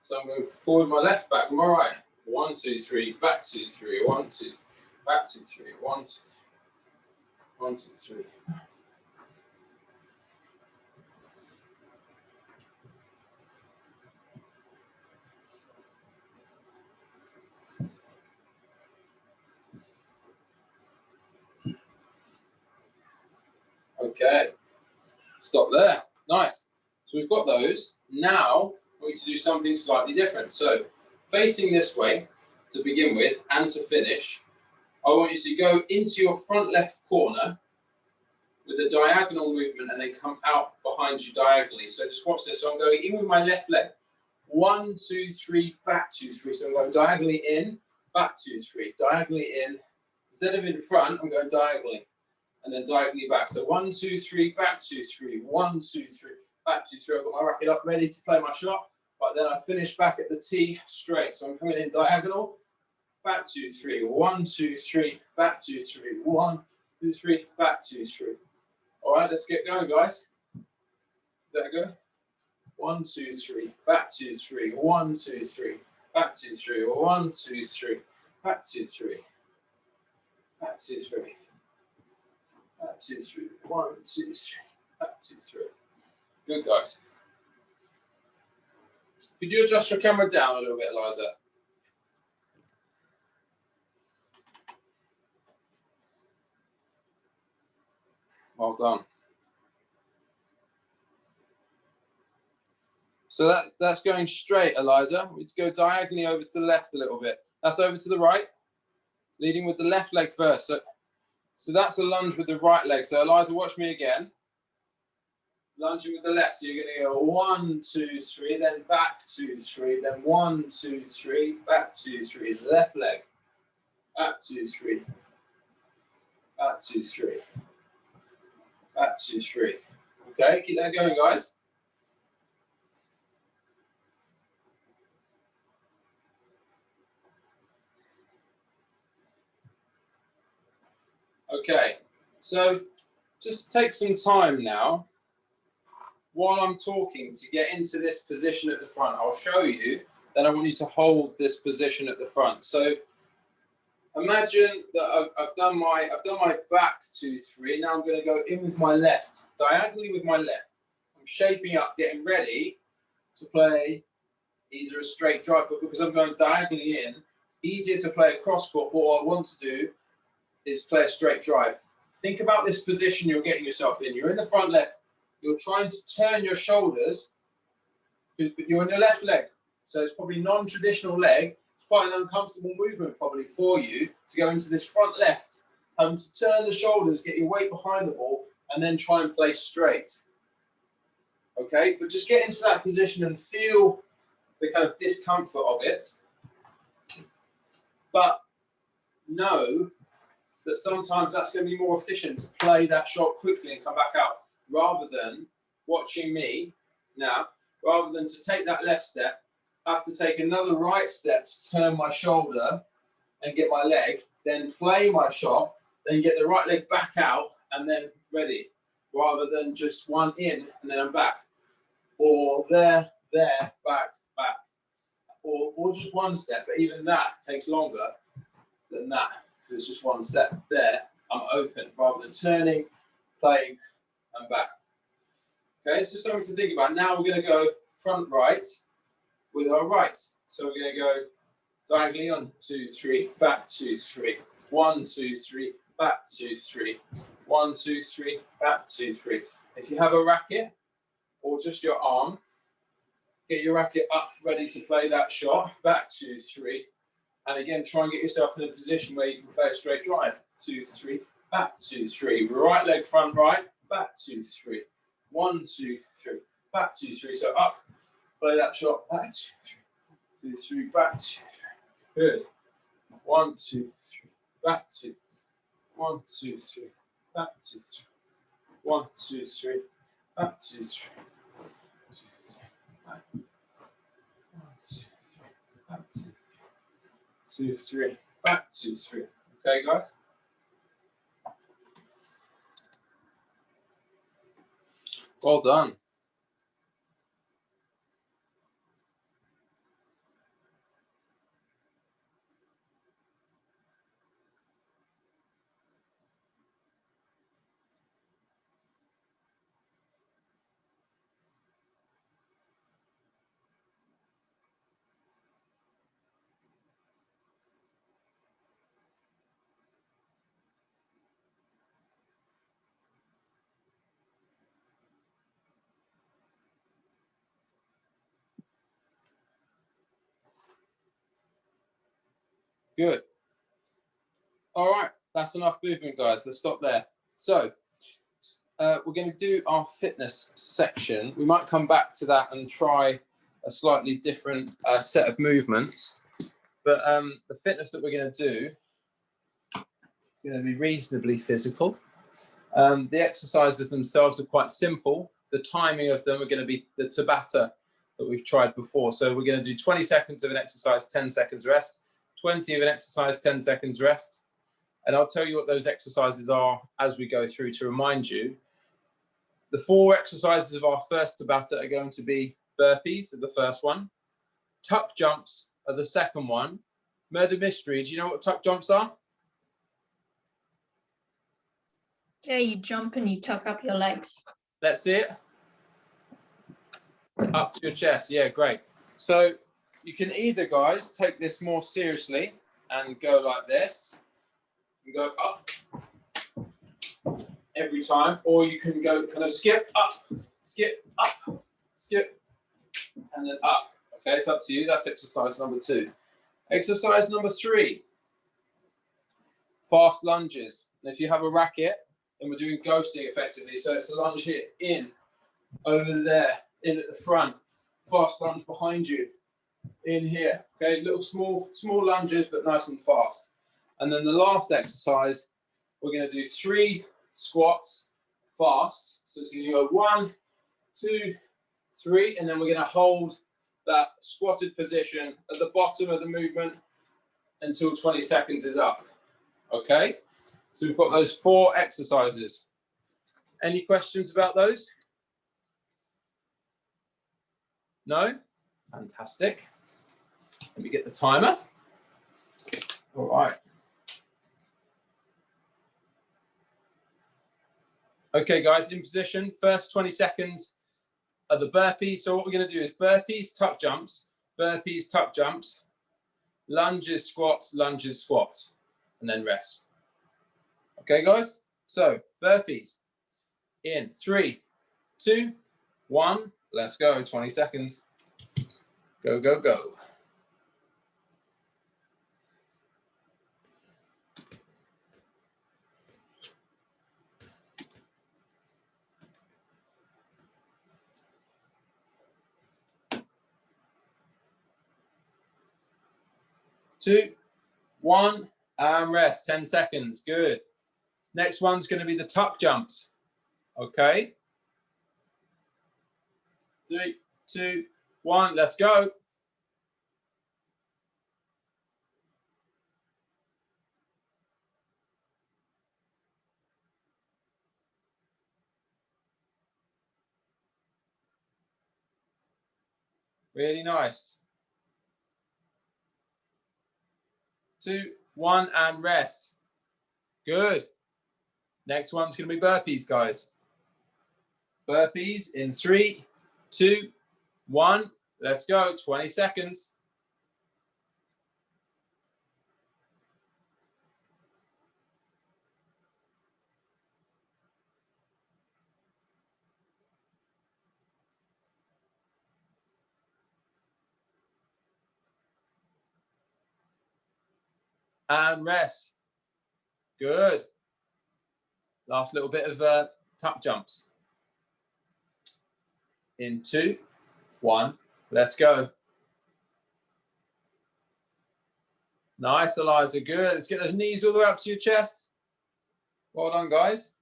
So I'm going forward with my left, back with my right. 1, 2, 3, back, 2, 3. 1, 2, back, 2, 3. 1, 2, 3. 1, 2, 3. Okay. Stop there. Nice. So we've got those. Now we need to do something slightly different. So facing this way to begin with and to finish, I want you to go into your front left corner with a diagonal movement and then come out behind you diagonally. So just watch this. So I'm going in with my left leg. 1, 2, 3, back 2, 3. So I'm going diagonally in, back 2, 3, diagonally in. Instead of in front, I'm going diagonally and then diagonally back. So 1, 2, 3, back 2, 3, 1, 2, 3, back 2, 3. I've got my racket up ready to play my shot, but then I finish back at the tee straight. So I'm coming in diagonal, back 2, 3, 1, 2, 3, back 2, 3, 1, 2, 3, back 2, 3. All right, let's get going, guys. There we go. 1, 2, 3, back 2, 3, 1, 2, 3, back 2, 3, 1, 2, 3, back 2, 3, back 2, 3, back 2, 3, 1, 2, 3, back 2, 3. Good, guys. Could you adjust your camera down a little bit, Eliza? Well done. So that's going straight, Eliza. Let's go diagonally over to the left a little bit. That's over to the right, leading with the left leg first. So that's a lunge with the right leg. So Eliza, watch me again. Lunging with the left. So you're going to go 1, 2, 3, then back 2, 3, then 1, 2, 3, back 2, 3, left leg, back 2, 3, back 2, 3, back 2, 3. Okay, keep that going, guys. Okay, so just take some time now while I'm talking to get into this position at the front. I'll show you, then I want you to hold this position at the front. So imagine that I've done my back 2, 3. Now I'm going to go in with my left, diagonally with my left. I'm shaping up, getting ready to play either a straight drive, but because I'm going diagonally in, it's easier to play a cross court. But what I want to do is play a straight drive. Think about this position you're getting yourself in. You're in the front left. You're trying to turn your shoulders, but you're on your left leg. So it's probably non-traditional leg. It's quite an uncomfortable movement probably for you to go into this front left, to turn the shoulders, get your weight behind the ball, and then try and play straight. Okay, but just get into that position and feel the kind of discomfort of it. But know that sometimes that's going to be more efficient to play that shot quickly and come back out, rather than watching me now, rather than to take that left step, I have to take another right step to turn my shoulder and get my leg, then play my shot, then get the right leg back out and then ready, rather than just one in and then I'm back. Or there, back, back. Or just one step, but even that takes longer than that. It's just one step there, I'm open, rather than turning, playing, and back. Okay, so something to think about. Now we're going to go front right with our right. So we're going to go diagonally on 2, 3, back 2, 3, 1, 2, 3, back 2, 3, 1, 2, 3, back 2, 3. If you have a racket or just your arm, get your racket up ready to play that shot, back 2, 3. And again, try and get yourself in a position where you can play a straight drive. 2, 3, back 2, 3. Right leg front right, back 2, 3. 1, 2, 3, back 2, 3. So up, play that shot, back 2, 3, 2, 3, back 2, 3. Good. 1, 2, 3, back 2. 1, 2, 3, back 2, 3. 1, 2, 3, back 2, 3. 2, 3, back. 1, 2, 3, back 2. 2, 3, back 2, 3. Okay, guys? Well done. Good. All right, that's enough movement, guys. Let's stop there. So we're going to do our fitness section. We might come back to that and try a slightly different set of movements. But the fitness that we're going to do is going to be reasonably physical. The exercises themselves are quite simple. The timing of them are going to be the Tabata that we've tried before. So we're going to do 20 seconds of an exercise, 10 seconds rest, 20 of an exercise, 10 seconds rest. And I'll tell you what those exercises are as we go through to remind you. The 4 exercises of our first Tabata are going to be burpees, are the first one. Tuck jumps are the second one. Murder mystery, do you know what tuck jumps are? Yeah, you jump and you tuck up your legs. Let's see it. Up to your chest. Yeah, great. So you can either, guys, take this more seriously and go like this. You go up every time, or you can go kind of skip, up, skip, and then up. Okay, it's up to you. That's exercise number 2. Exercise number 3, fast lunges. And if you have a racket, then we're doing ghosting effectively. So it's a lunge here, in, over there, in at the front, fast lunge behind you, in here. Okay, little small lunges, but nice and fast. And then the last exercise, we're going to do 3 squats fast. So it's going to go 1, 2, 3, and then we're going to hold that squatted position at the bottom of the movement until 20 seconds is up. Okay, so we've got those 4 exercises. Any questions about those? No? Fantastic. Let me get the timer. All right. Okay, guys, in position. First 20 seconds are the burpees. So what we're going to do is burpees, tuck jumps, lunges, squats, and then rest. Okay, guys? So burpees in 3, 2, 1. Let's go. 20 seconds. Go, go, go. Two, 1, and rest. 10 seconds. Good. Next one's going to be the tuck jumps. Okay. 3, 2, 1. Let's go. Really nice. 2, 1, and rest. Good. Next one's going to be burpees, guys. Burpees in 3, 2, 1. Let's go. 20 seconds. And rest. Good. Last little bit of tuck jumps. In 2, 1. Let's go. Nice, Eliza. Good. Let's get those knees all the way up to your chest. Well done, guys.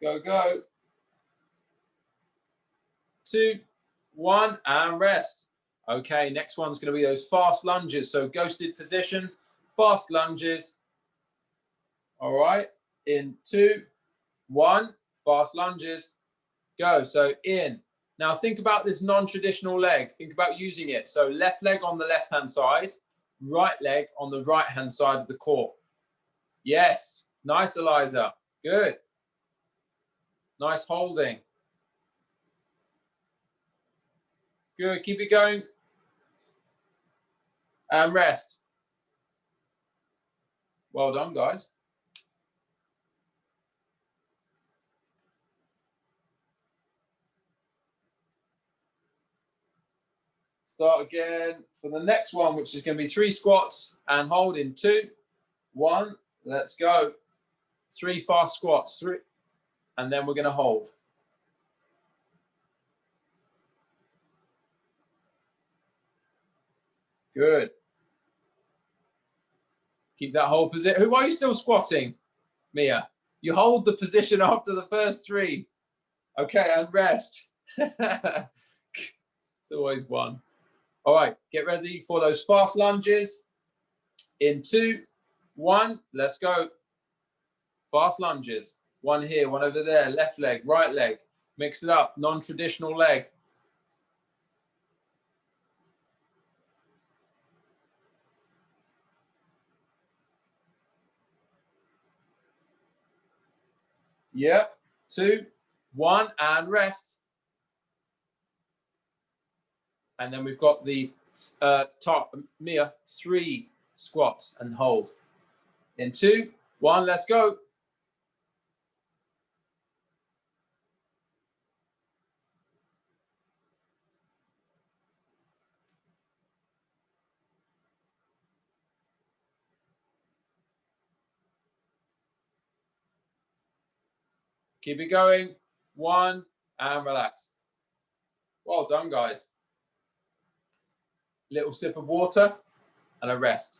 Go, go. 2, 1, and rest. Okay, next one's going to be those fast lunges. So ghosted position, fast lunges. All right, in 2, 1, fast lunges. Go. So in. Now think about this non-traditional leg. Think about using it. So left leg on the left-hand side, right leg on the right-hand side of the court. Yes. Nice, Eliza. Good. Nice holding. Good. Keep it going. And rest. Well done, guys. Start again for the next one, which is going to be 3 squats and hold in 2, 1. Let's go. 3 fast squats. 3. And then we're going to hold. Good. Keep that whole position. Why are you still squatting, Mia? You hold the position after the first 3. Okay, and rest. It's always 1. All right, get ready for those fast lunges. In 2, 1, let's go. Fast lunges. 1 here, 1 over there. Left leg, right leg. Mix it up. Non-traditional leg. Yep. 2, 1, and rest. And then we've got the top, Mia, 3 squats and hold. In 2, 1, let's go. Keep it going. 1, and relax. Well done, guys. Little sip of water and a rest.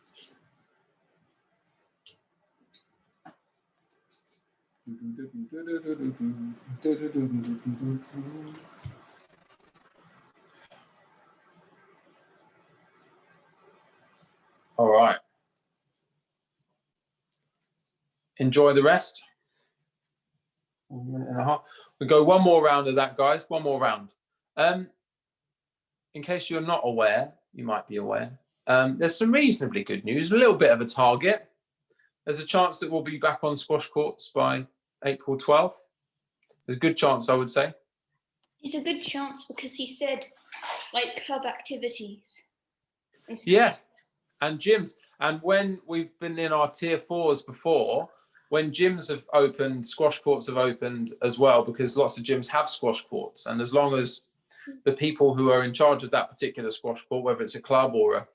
All right. Enjoy the rest. 1 minute and a half. We go one more round of that, guys. One more round. In case you're not aware, you might be aware, there's some reasonably good news, a little bit of a target. There's a chance that we'll be back on squash courts by April 12th. There's a good chance, I would say. It's a good chance because he said, like, club activities. Yeah, and gyms. And when we've been in our tier 4s before, when gyms have opened, squash courts have opened as well, because lots of gyms have squash courts. And as long as the people who are in charge of that particular squash court, whether it's a club or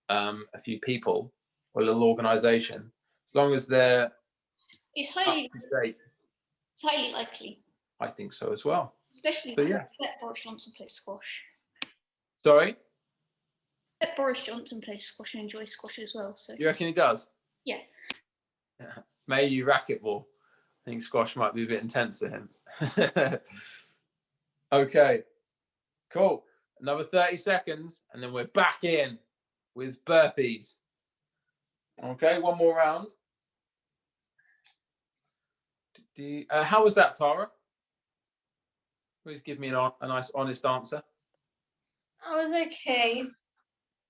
a few people or a little organization, as long as they're it's highly up to date, it's highly likely. I think so as well. Especially So, yeah. let Boris Johnson play squash. Sorry? Let Boris Johnson play squash and enjoy squash as well. So You reckon he does? yeah. Maybe racquetball. I think squash might be a bit intense for him. Okay, cool. Another 30 seconds, and then we're back in with burpees. Okay, one more round. How was that, Tara? Please give me a nice, honest answer. I was okay.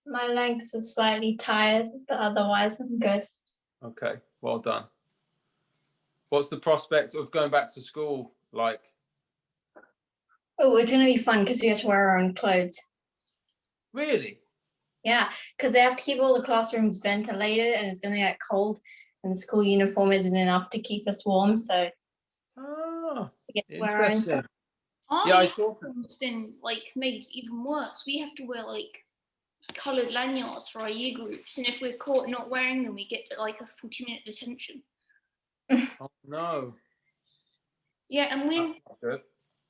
My legs are slightly tired, but otherwise I'm good. Okay, well done. What's the prospect of going back to school like? Oh, it's going to be fun because we have to wear our own clothes. Really? Yeah, because they have to keep all the classrooms ventilated and it's going to get cold and the school uniform isn't enough to keep us warm. So we get to wear our own stuff. Our Yeah, I thought uniform's been like made even worse. We have to wear like coloured lanyards for our year groups, and if we're caught not wearing them, we get like a 40-minute detention. Oh no. Yeah, and Good.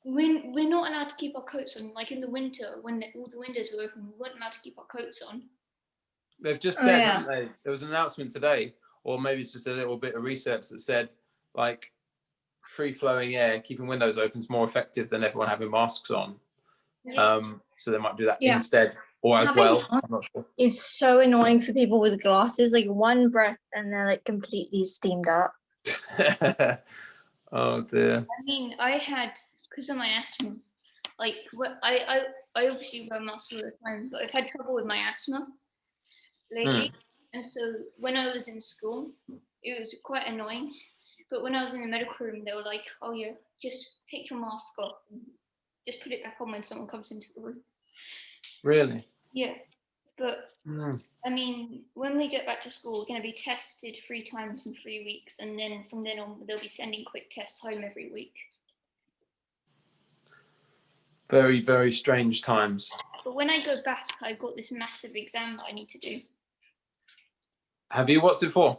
we're not allowed to keep our coats on. Like in the winter, when all the windows are open, we weren't allowed to keep our coats on. They've just said, haven't they? There was an announcement today, or maybe it's just a little bit of research that said, like, free-flowing air, keeping windows open is more effective than everyone having masks on. Yeah. So they might do that instead, or as well. I'm not sure. It's so annoying for people with glasses. Like one breath and they're like completely steamed up. Oh dear. I mean, I had, because of my asthma, like I obviously wear masks all the time, but I've had trouble with my asthma lately. And so when I was in school, it was quite annoying. But when I was in the medical room, they were like, oh yeah, just take your mask off and just put it back on when someone comes into the room. Really? Yeah. But I mean, when we get back to school, we're going to be tested 3 times in 3 weeks. And then from then on, they'll be sending quick tests home every week. Very, very strange times. But when I go back, I've got this massive exam that I need to do. Have you? What's it for?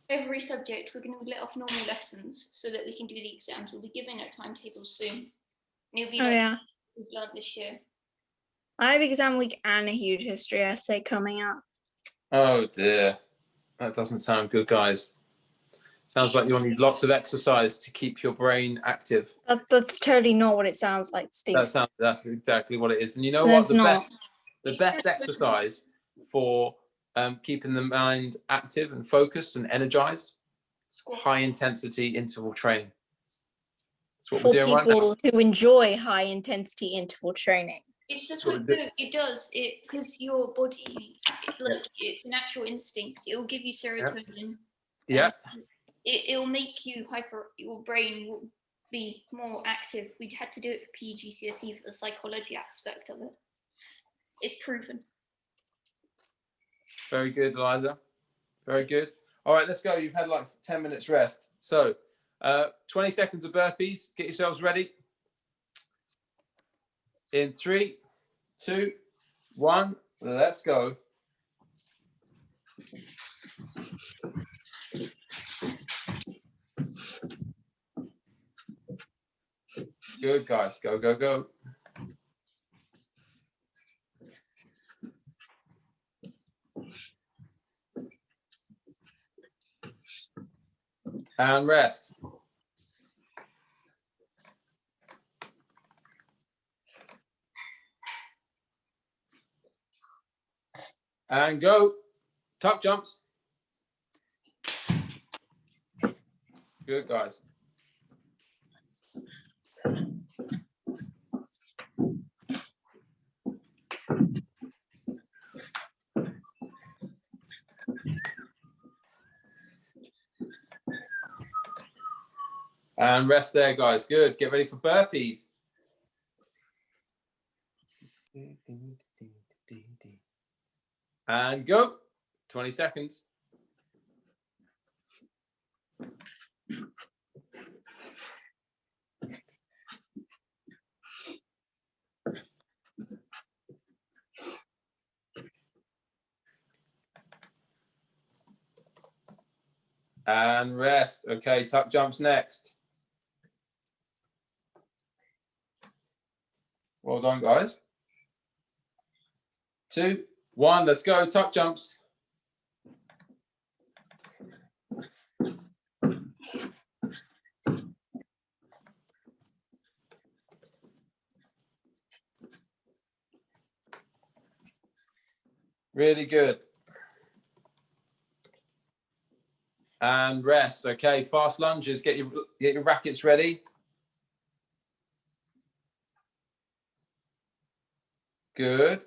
Every subject, we're going to let off normal lessons so that we can do the exams. We'll be giving our timetables soon. And it'll be Oh, like yeah. we've learned this year. I have exam week and a huge history essay coming up. Oh dear, that doesn't sound good, guys. Sounds like you'll need lots of exercise to keep your brain active. That's totally not what it sounds like, Steve. That's exactly what it is. And you know That's what? not. The best exercise for keeping the mind active and focused and energized, high intensity interval training. That's what For we're doing right now. people who enjoy high intensity interval training. It's just what it does. It because your body, like it's a natural instinct. It will give you serotonin. Yeah. It'll make you your brain will be more active. We had to do it for PGCSE for the psychology aspect of it. It's proven. Very good, Eliza. Very good. All right, let's go. You've had like 10 minutes rest. So 20 seconds of burpees. Get yourselves ready. In 3, 2, 1, let's go. Good, guys. Go, go, go. And rest. And go. Tuck jumps. Good, guys. And rest there, guys. Good. Get ready for burpees. And go. 20 seconds. And rest. Okay, tuck jumps next. Well done, guys. 2, 1, let's go. Tuck jumps. Really good. And rest. Okay, fast lunges. Get your rackets ready. Good.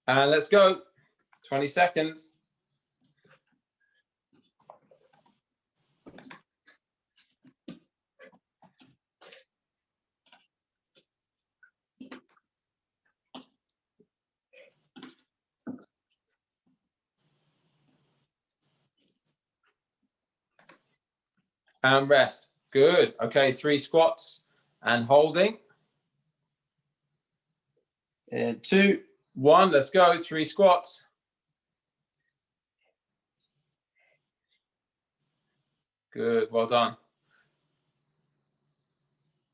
And let's go. 20 seconds. And rest. Good. Okay, 3 squats and holding. And 2, 1, let's go. 3 squats. Good, well done.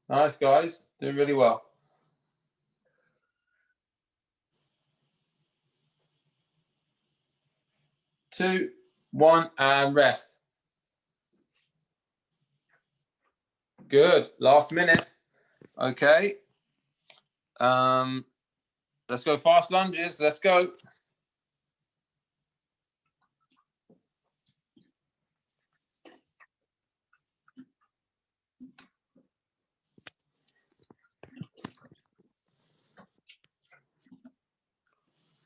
Nice, guys. Doing really well. 2, 1, and rest. Good. Last minute. Okay. Let's go fast lunges. Let's go.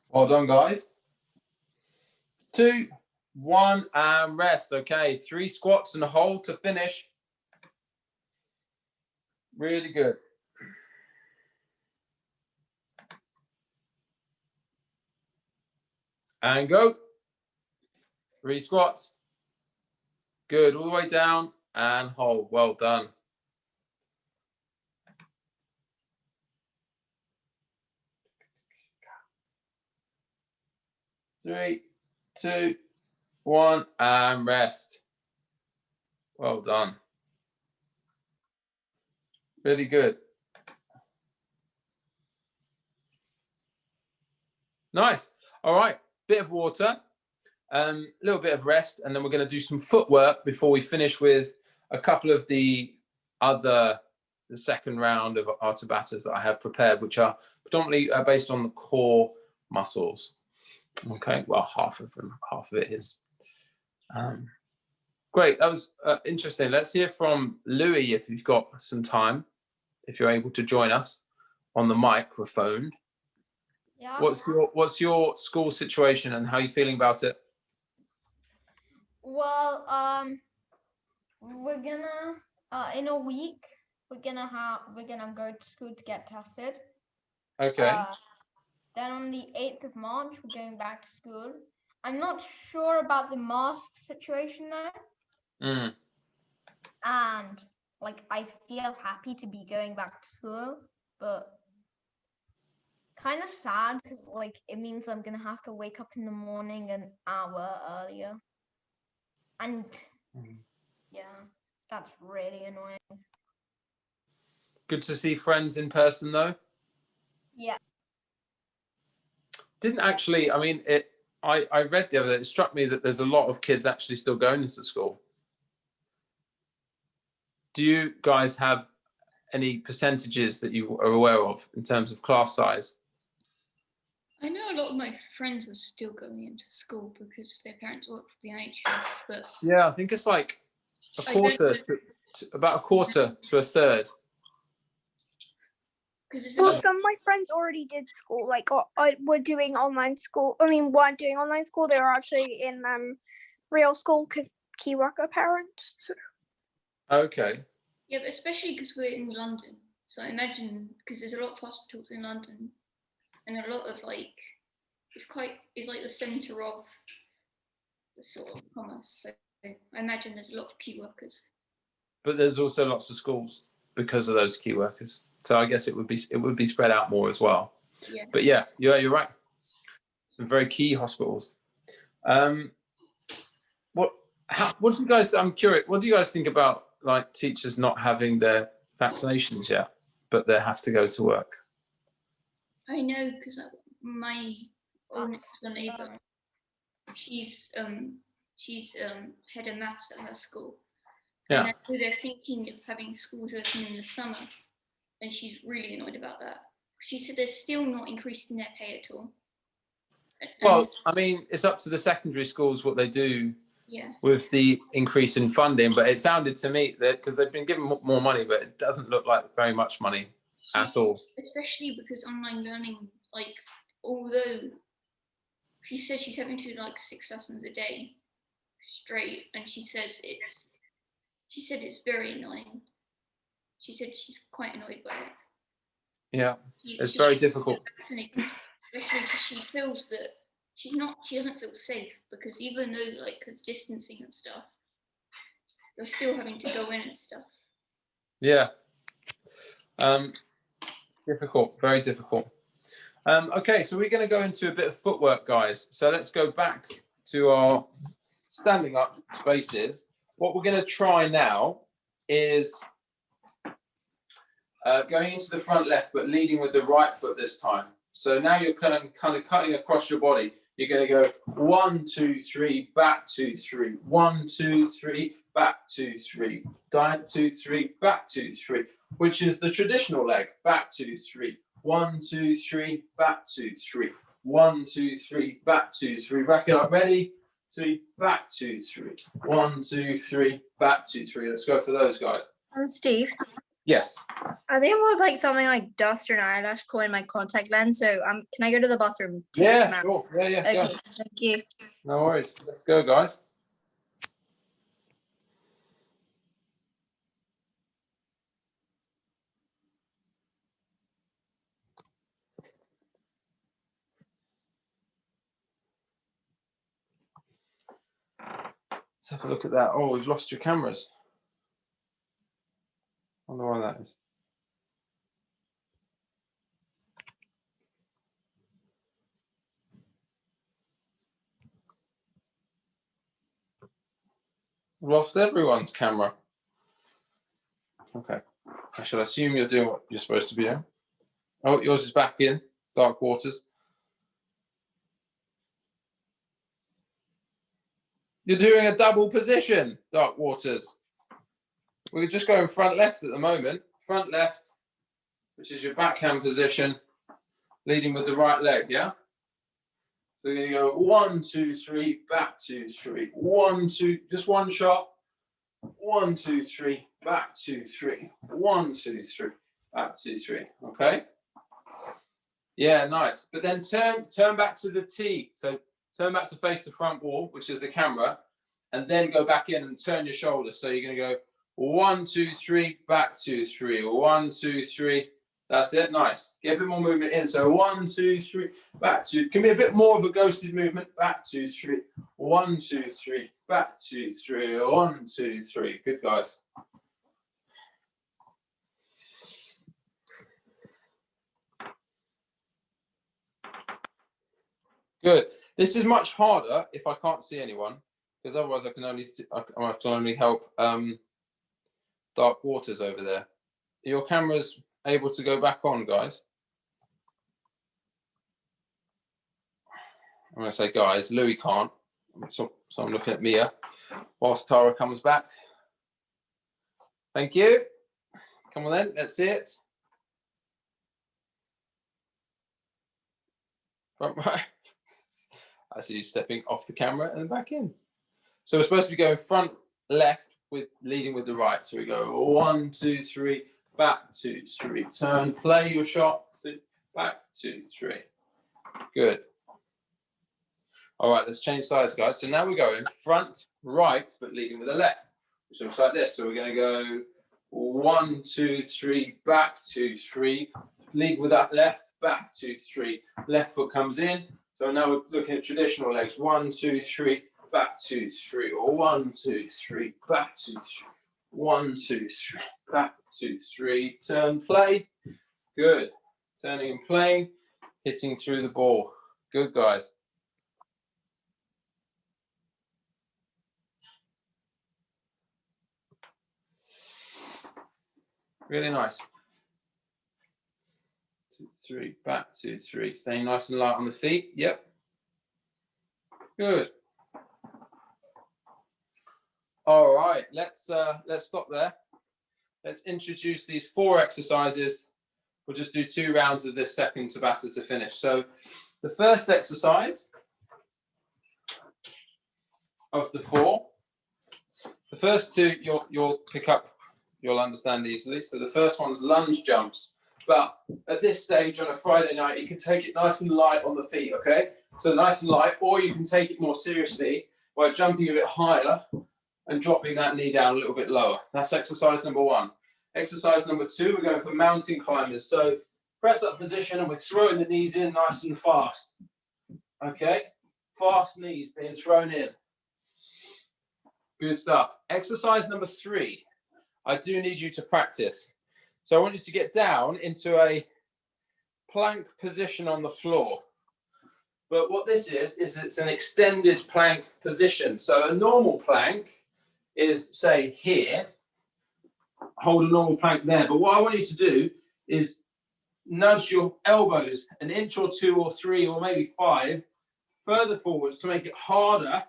Well done, guys. 2, 1, and rest. Okay, 3 squats and hold to finish. Really good. And go. 3 squats. Good. All the way down and hold. Well done. 3, 2, 1, and rest. Well done. Really good. Nice. All right. Bit of water, little bit of rest, and then we're going to do some footwork before we finish with a couple of the second round of our Tabatas that I have prepared, which are predominantly based on the core muscles. Okay. Well, half of it is. Great. That was interesting. Let's hear from Louis if you've got some time, if you're able to join us on the microphone. Yeah. What's your school situation and how are you feeling about it? Well, we're gonna in a week we're gonna go to school to get tested. Okay. Then on the 8th of March we're going back to school. I'm not sure about the mask situation though. And like I feel happy to be going back to school, but kind of sad because like it means I'm gonna have to wake up in the morning an hour earlier. And yeah, that's really annoying. Good to see friends in person though. Yeah. Didn't actually, I mean, I read the other day, it struck me that there's a lot of kids actually still going to school. Do you guys have any percentages that you are aware of in terms of class size? I know a lot of my friends are still going into school because their parents work for the NHS, but Yeah, I think it's like about a quarter to a third. Well, some of my friends already did school, like were doing online school. I mean, weren't doing online school. They were actually in real school because key worker parents. So. Okay. Yeah, but especially because we're in London. So I imagine because there's a lot of hospitals in London and a lot of like, it's like the centre of the sort of commerce. So I imagine there's a lot of key workers. But there's also lots of schools because of those key workers. So I guess it would be spread out more as well. Yeah. But yeah, you're right. Some very key hospitals. What do you guys? I'm curious. What do you guys think about like teachers not having their vaccinations yet, but they have to go to work? I know because my old next door neighbour, she's head of maths at her school. Yeah. And they're thinking of having schools open in the summer, and she's really annoyed about that. She said they're still not increasing their pay at all. Well, I mean, it's up to the secondary schools what they do with the increase in funding, but it sounded to me that because they've been given more money, but it doesn't look like very much money at all. Especially because online learning, like, although she says she's having to do like 6 lessons a day straight, and she said it's very annoying. She said she's quite annoyed by it. Yeah, it's very difficult. Especially because she feels that she doesn't feel safe because even though like there's distancing and stuff, you're still having to go in and stuff. Yeah. Difficult, very difficult. Okay, so we're going to go into a bit of footwork, guys. So let's go back to our standing up spaces. What we're going to try now is going into the front left, but leading with the right foot this time. So now you're kind of cutting across your body. You're going to go 1, 2, 3, back 2, 3, 1, 2, 3, back 2, 3, 1, 2, 3, back 2, 3, which is the traditional leg. Back 2, 3, 1, 2, 3, back 2, 3, 1, 2, 3, back 2, 3. Rack it up. Ready? 2, back 2, 3, 1, 2, 3, back 2, 3. Let's go for those guys. Steve. Yes. I think I would like something like dust or an eyelash coil in my contact lens. So can I go to the bathroom? Yeah, sure. Yeah. Okay, Go. thank you. No worries. Let's go, guys. Let's have a look at that. Oh, we've lost your cameras. I wonder why that is. lost everyone's camera. Okay. I shall assume you're doing what you're supposed to be doing. Oh, yours is back in dark waters. You're doing a double position, dark waters. We're just going front left at the moment. Front left, which is your backhand position, leading with the right leg, yeah? So we're going to go 1, 2, 3, back 2, 3. 1, 2, just one shot. 1, 2, 3, back 2, 3. 1, 2, 3, back 2, 3. Okay. Yeah, nice. But then turn back to the T. So turn back to face the front wall, which is the camera, and then go back in and turn your shoulders. So you're going to go 1, 2, 3, back 2, 3. 1, 2, 3. That's it. Nice. Get a bit more movement in. So 1, 2, 3, back 2. Can be a bit more of a ghosted movement. Back 2, 3. 1, 2, 3, back 2, 3. 1, 2, 3. Good, guys. Good. This is much harder if I can't see anyone, because otherwise I can only help dark waters over there. Your camera's able to go back on, guys. I'm going to say guys. Louis can't. So I'm looking at Mia whilst Tara comes back. Thank you. Come on then. Let's see it. Front right. I see you stepping off the camera and back in. So we're supposed to be going front left with leading with the right. So we go 1, 2, 3, back 2, 3. Turn, play your shot. Back 2, 3. Good. All right, let's change sides, guys. So now we're going front right, but leading with the left, which looks like this. So we're going to go 1, 2, 3, back 2, 3. Lead with that left, back 2, 3. Left foot comes in. So now we're looking at traditional legs. 1, 2, 3, back 2, 3. Or 1, 2, 3, back 2, 3. 1, 2, 3, back 2, 3. Turn, play. Good. Turning and playing, hitting through the ball. Good, guys. Really nice. 2, 3, back 2, 3. Staying nice and light on the feet. Yep. Good. All right. Let's stop there. Let's introduce these 4 exercises. We'll just do 2 rounds of this second Tabata to finish. So the first exercise of the 4, the first 2 you'll pick up, you'll understand easily. So the first one's lunge jumps. But at this stage on a Friday night, you can take it nice and light on the feet, okay? So nice and light, or you can take it more seriously by jumping a bit higher and dropping that knee down a little bit lower. That's exercise number 1. Exercise number 2, we're going for mountain climbers. So press up position and we're throwing the knees in nice and fast. Okay? Fast knees being thrown in. Good stuff. Exercise number 3, I do need you to practice. So I want you to get down into a plank position on the floor. But what this is it's an extended plank position. So a normal plank is, say, here. Hold a normal plank there. But what I want you to do is nudge your elbows an inch or 2 or 3 or maybe 5 further forwards to make it harder.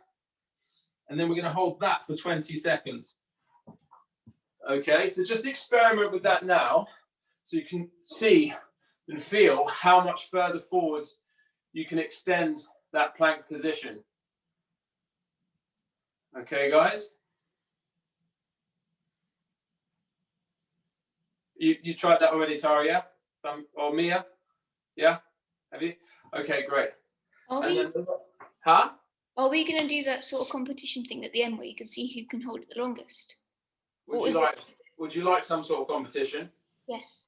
And then we're going to hold that for 20 seconds. Okay, so just experiment with that now so you can see and feel how much further forwards you can extend that plank position. Okay, guys? You tried that already, Tara, yeah? Or Mia? Yeah? Have you? Okay, great. Are we going to do that sort of competition thing at the end where you can see who can hold it the longest? Would you like some sort of competition? Yes.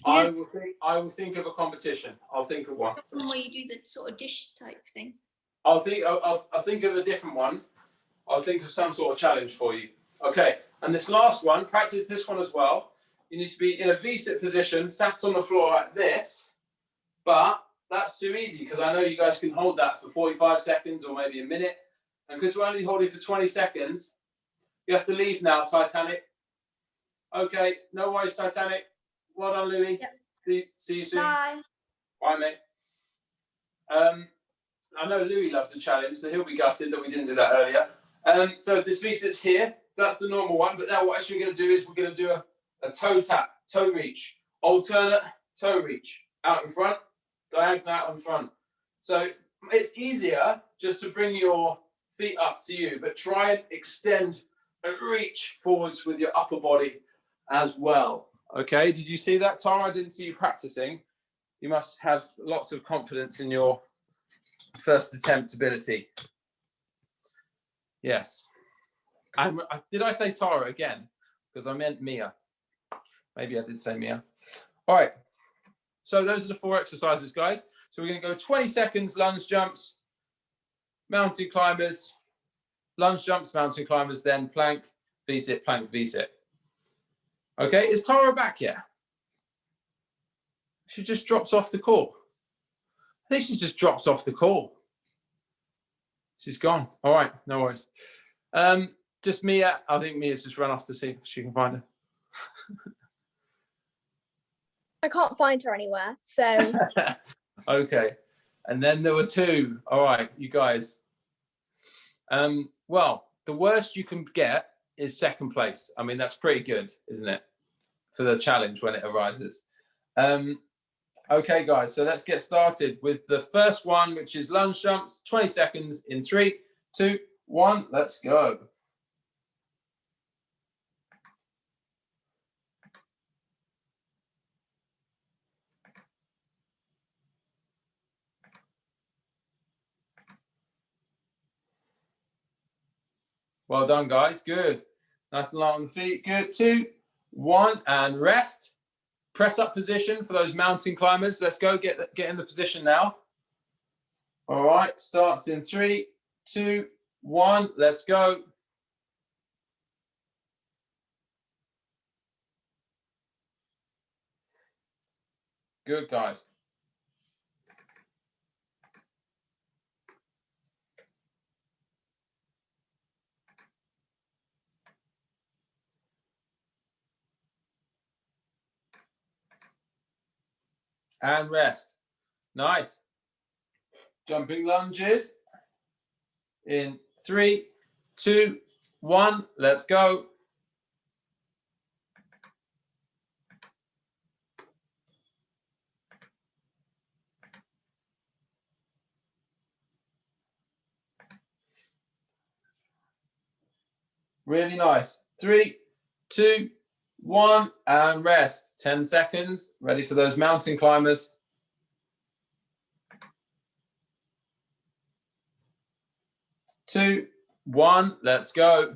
I will think of a competition. I'll think of one. Where you do the sort of dish type thing. I'll think of a different one. I'll think of some sort of challenge for you. Okay, and this last one, practice this one as well. You need to be in a V-sit position, sat on the floor like this, but that's too easy because I know you guys can hold that for 45 seconds or maybe a minute. And because we're only holding for 20 seconds, You have to leave now, Titanic. Okay, no worries, Titanic. Well done, Louis. Yep. See you soon. Bye. Bye, mate. I know Louis loves the challenge, so he'll be gutted that we didn't do that earlier. So this V-sit's here. That's the normal one. But now what actually we're going to do is we're going to do a toe tap, toe reach, alternate toe reach. Out in front, diagonal out in front. So it's easier just to bring your feet up to you, but try and extend and reach forwards with your upper body as well. Okay, did you see that, Tara? I didn't see you practicing. You must have lots of confidence in your first attempt ability. Yes. Did I say Tara again? Because I meant Mia. Maybe I did say Mia. All right. So those are the 4 exercises, guys. So we're going to go 20 seconds lunge jumps, mountain climbers, lunge jumps, mountain climbers, then plank, V-sit, plank, V-sit. Okay, is Tara back yet? She just drops off the call. I think she just dropped off the call. She's gone. All right, no worries. Just Mia. I think Mia's just run off to see if she can find her. I can't find her anywhere, so. Okay. And then there were 2. All right, you guys. Well, the worst you can get is 2nd place. I mean, that's pretty good, isn't it? For the challenge when it arises. Okay, guys, so let's get started with the first one, which is lunge jumps, 20 seconds in 3, 2, 1, let's go. Well done, guys. Good. Nice and light on the feet. Good. 2, 1, and rest. Press up position for those mountain climbers. Let's go. Get in the position now. All right. Starts in 3, 2, 1. Let's go. Good, guys. And rest. Nice. Jumping lunges in 3, 2, 1. Let's go. Really nice. 3, 2, 1, and rest. 10 seconds. Ready for those mountain climbers. 2, 1, let's go.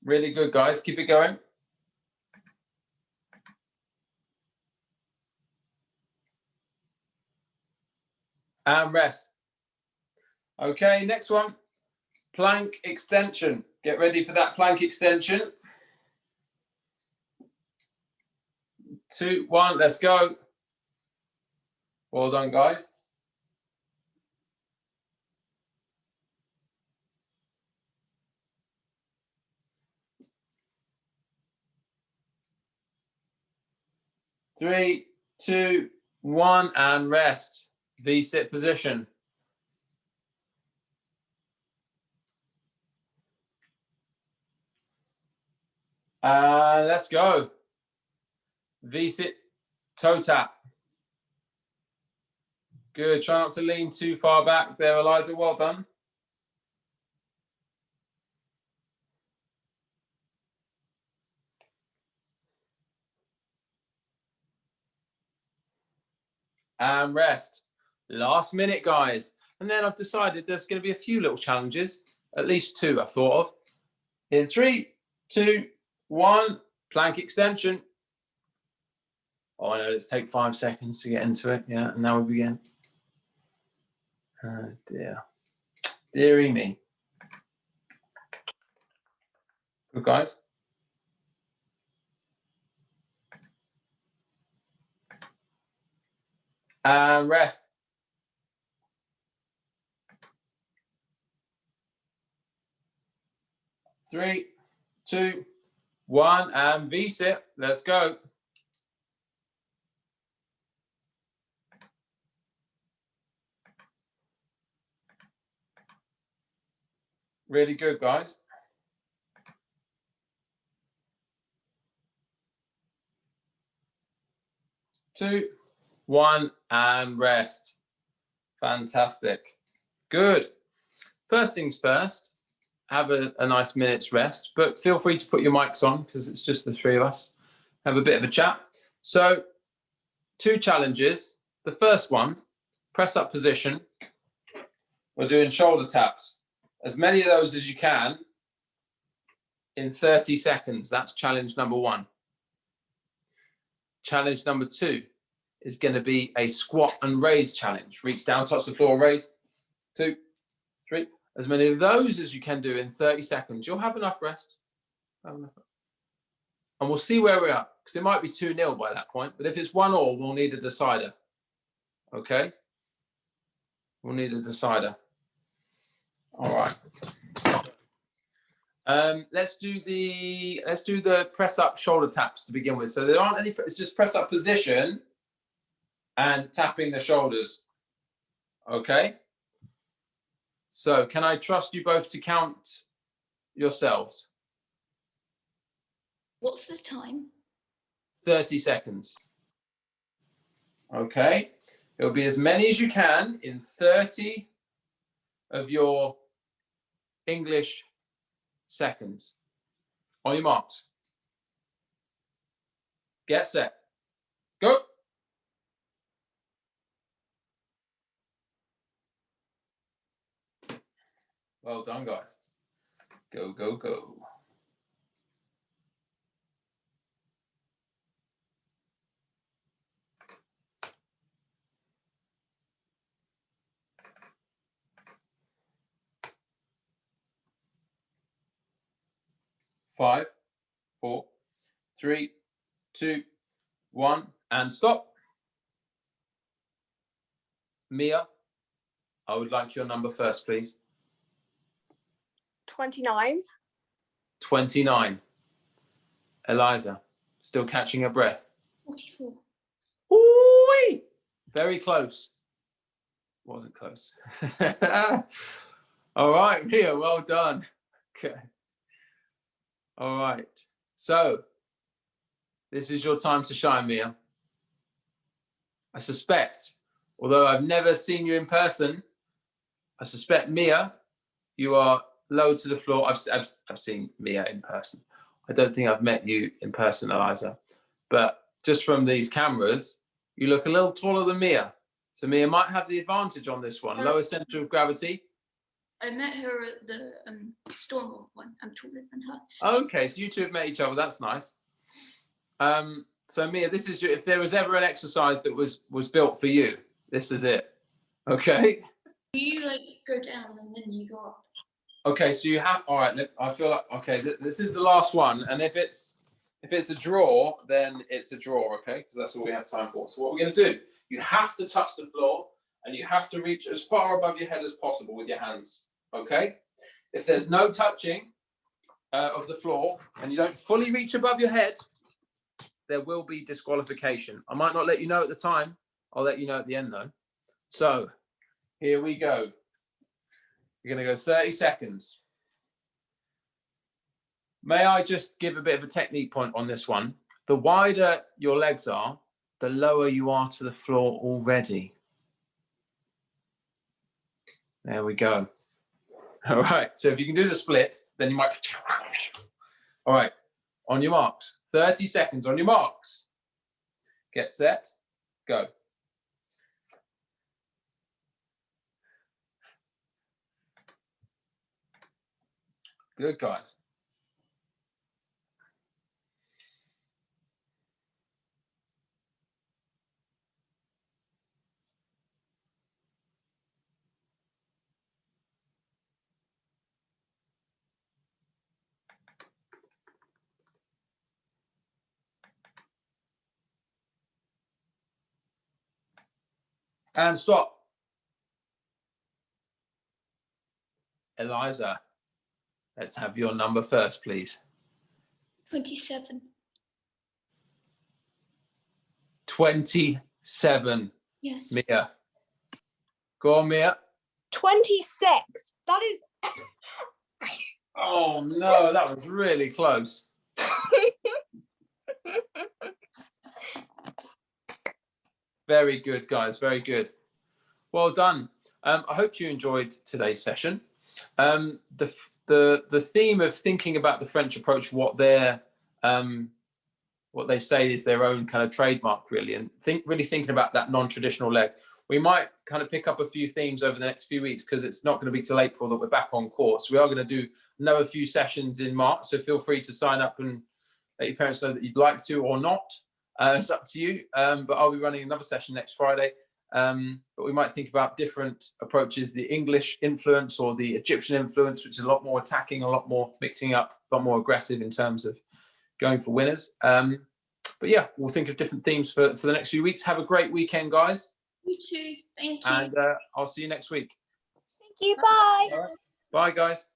Really good, guys. Keep it going. And rest. Okay, next one. Plank extension. Get ready for that plank extension. 2, 1, let's go. Well done, guys. Three, 2, 1, and rest. V-sit position. Let's go. V-sit toe tap. Good. Try not to lean too far back there, Eliza. Well done. And rest. Last minute, guys. And then I've decided there's going to be a few little challenges, at least 2 I've thought of. In 3, 2, 1, plank extension. Oh no, let's take 5 seconds to get into it. Yeah, and now we begin. Oh dear. Dearie me. Good, guys. and rest. 3, 2, 1, and V-sit. Let's go. Really good, guys. Two, 1, and rest. Fantastic. Good. First things first, have a nice minute's rest, but feel free to put your mics on because it's just the three of us. Have a bit of a chat. So 2 challenges. The first one, press up position. We're doing shoulder taps. As many of those as you can in 30 seconds. That's challenge number 1. Challenge number 2 is going to be a squat and raise challenge. Reach down, touch the floor, raise. 2, 3. As many of those as you can do in 30 seconds. You'll have enough rest. And we'll see where we're at, because it might be 2-0 by that point. But if it's 1-1, we'll need a decider. Okay? We'll need a decider. All right. Let's do the press up shoulder taps to begin with. So there aren't any. It's just press up position and tapping the shoulders. Okay. So can I trust you both to count yourselves? What's the time? 30 seconds. Okay. It'll be as many as you can in 30 of your English seconds. On your marks. Get set. Go. Well done, guys. Go, go, go. Five, 4, 3, 2, 1, and stop. Mia, I would like your number first, please. 29. 29. Eliza, still catching her breath. 44. Ooh, very close. Wasn't close. All right, Mia, well done. Okay. All right. So, this is your time to shine, Mia. I suspect, although I've never seen you in person, I suspect, Mia, you are low to the floor. I've seen Mia in person. I don't think I've met you in person, Eliza. But just from these cameras, you look a little taller than Mia. So Mia might have the advantage on this one. Lower center of gravity. I met her at the Storm one. I'm taller than her. Okay, so you two have met each other. That's nice. So Mia, this is your, if there was ever an exercise that was built for you, this is it. Okay. Do you like go down and then you go up? Okay, so you have. All right. I feel like okay. This is the last one, and if it's a draw, then it's a draw. Okay, because that's all we have time for. So what we're going to do? You have to touch the floor, and you have to reach as far above your head as possible with your hands. Okay. If there's no touching of the floor, and you don't fully reach above your head, there will be disqualification. I might not let you know at the time. I'll let you know at the end though. So here we go. You're going to go 30 seconds. May I just give a bit of a technique point on this one? The wider your legs are, the lower you are to the floor already. There we go. All right. So if you can do the splits, then you might. All right. On your marks. 30 seconds on your marks. Get set. Go. Good, guys. And stop. Eliza, let's have your number first, please. 27. 27. Yes. Mia. Go on, Mia. 26. That is. Oh no, that was really close. Very good, guys. Very good. Well done. I hope you enjoyed today's session. The theme of thinking about the French approach, what they say is their own kind of trademark, really, and really thinking about that non-traditional leg. We might kind of pick up a few themes over the next few weeks because it's not going to be till April that we're back on course. We are going to do another few sessions in March, so feel free to sign up and let your parents know that you'd like to or not. It's up to you, but I'll be running another session next Friday. But we might think about different approaches, the English influence or the Egyptian influence, which is a lot more attacking, a lot more mixing up, a lot more aggressive in terms of going for winners. But yeah, we'll think of different themes for the next few weeks. Have a great weekend, guys. You too. Thank you. And I'll see you next week. Thank you. Bye. All right. Bye, guys.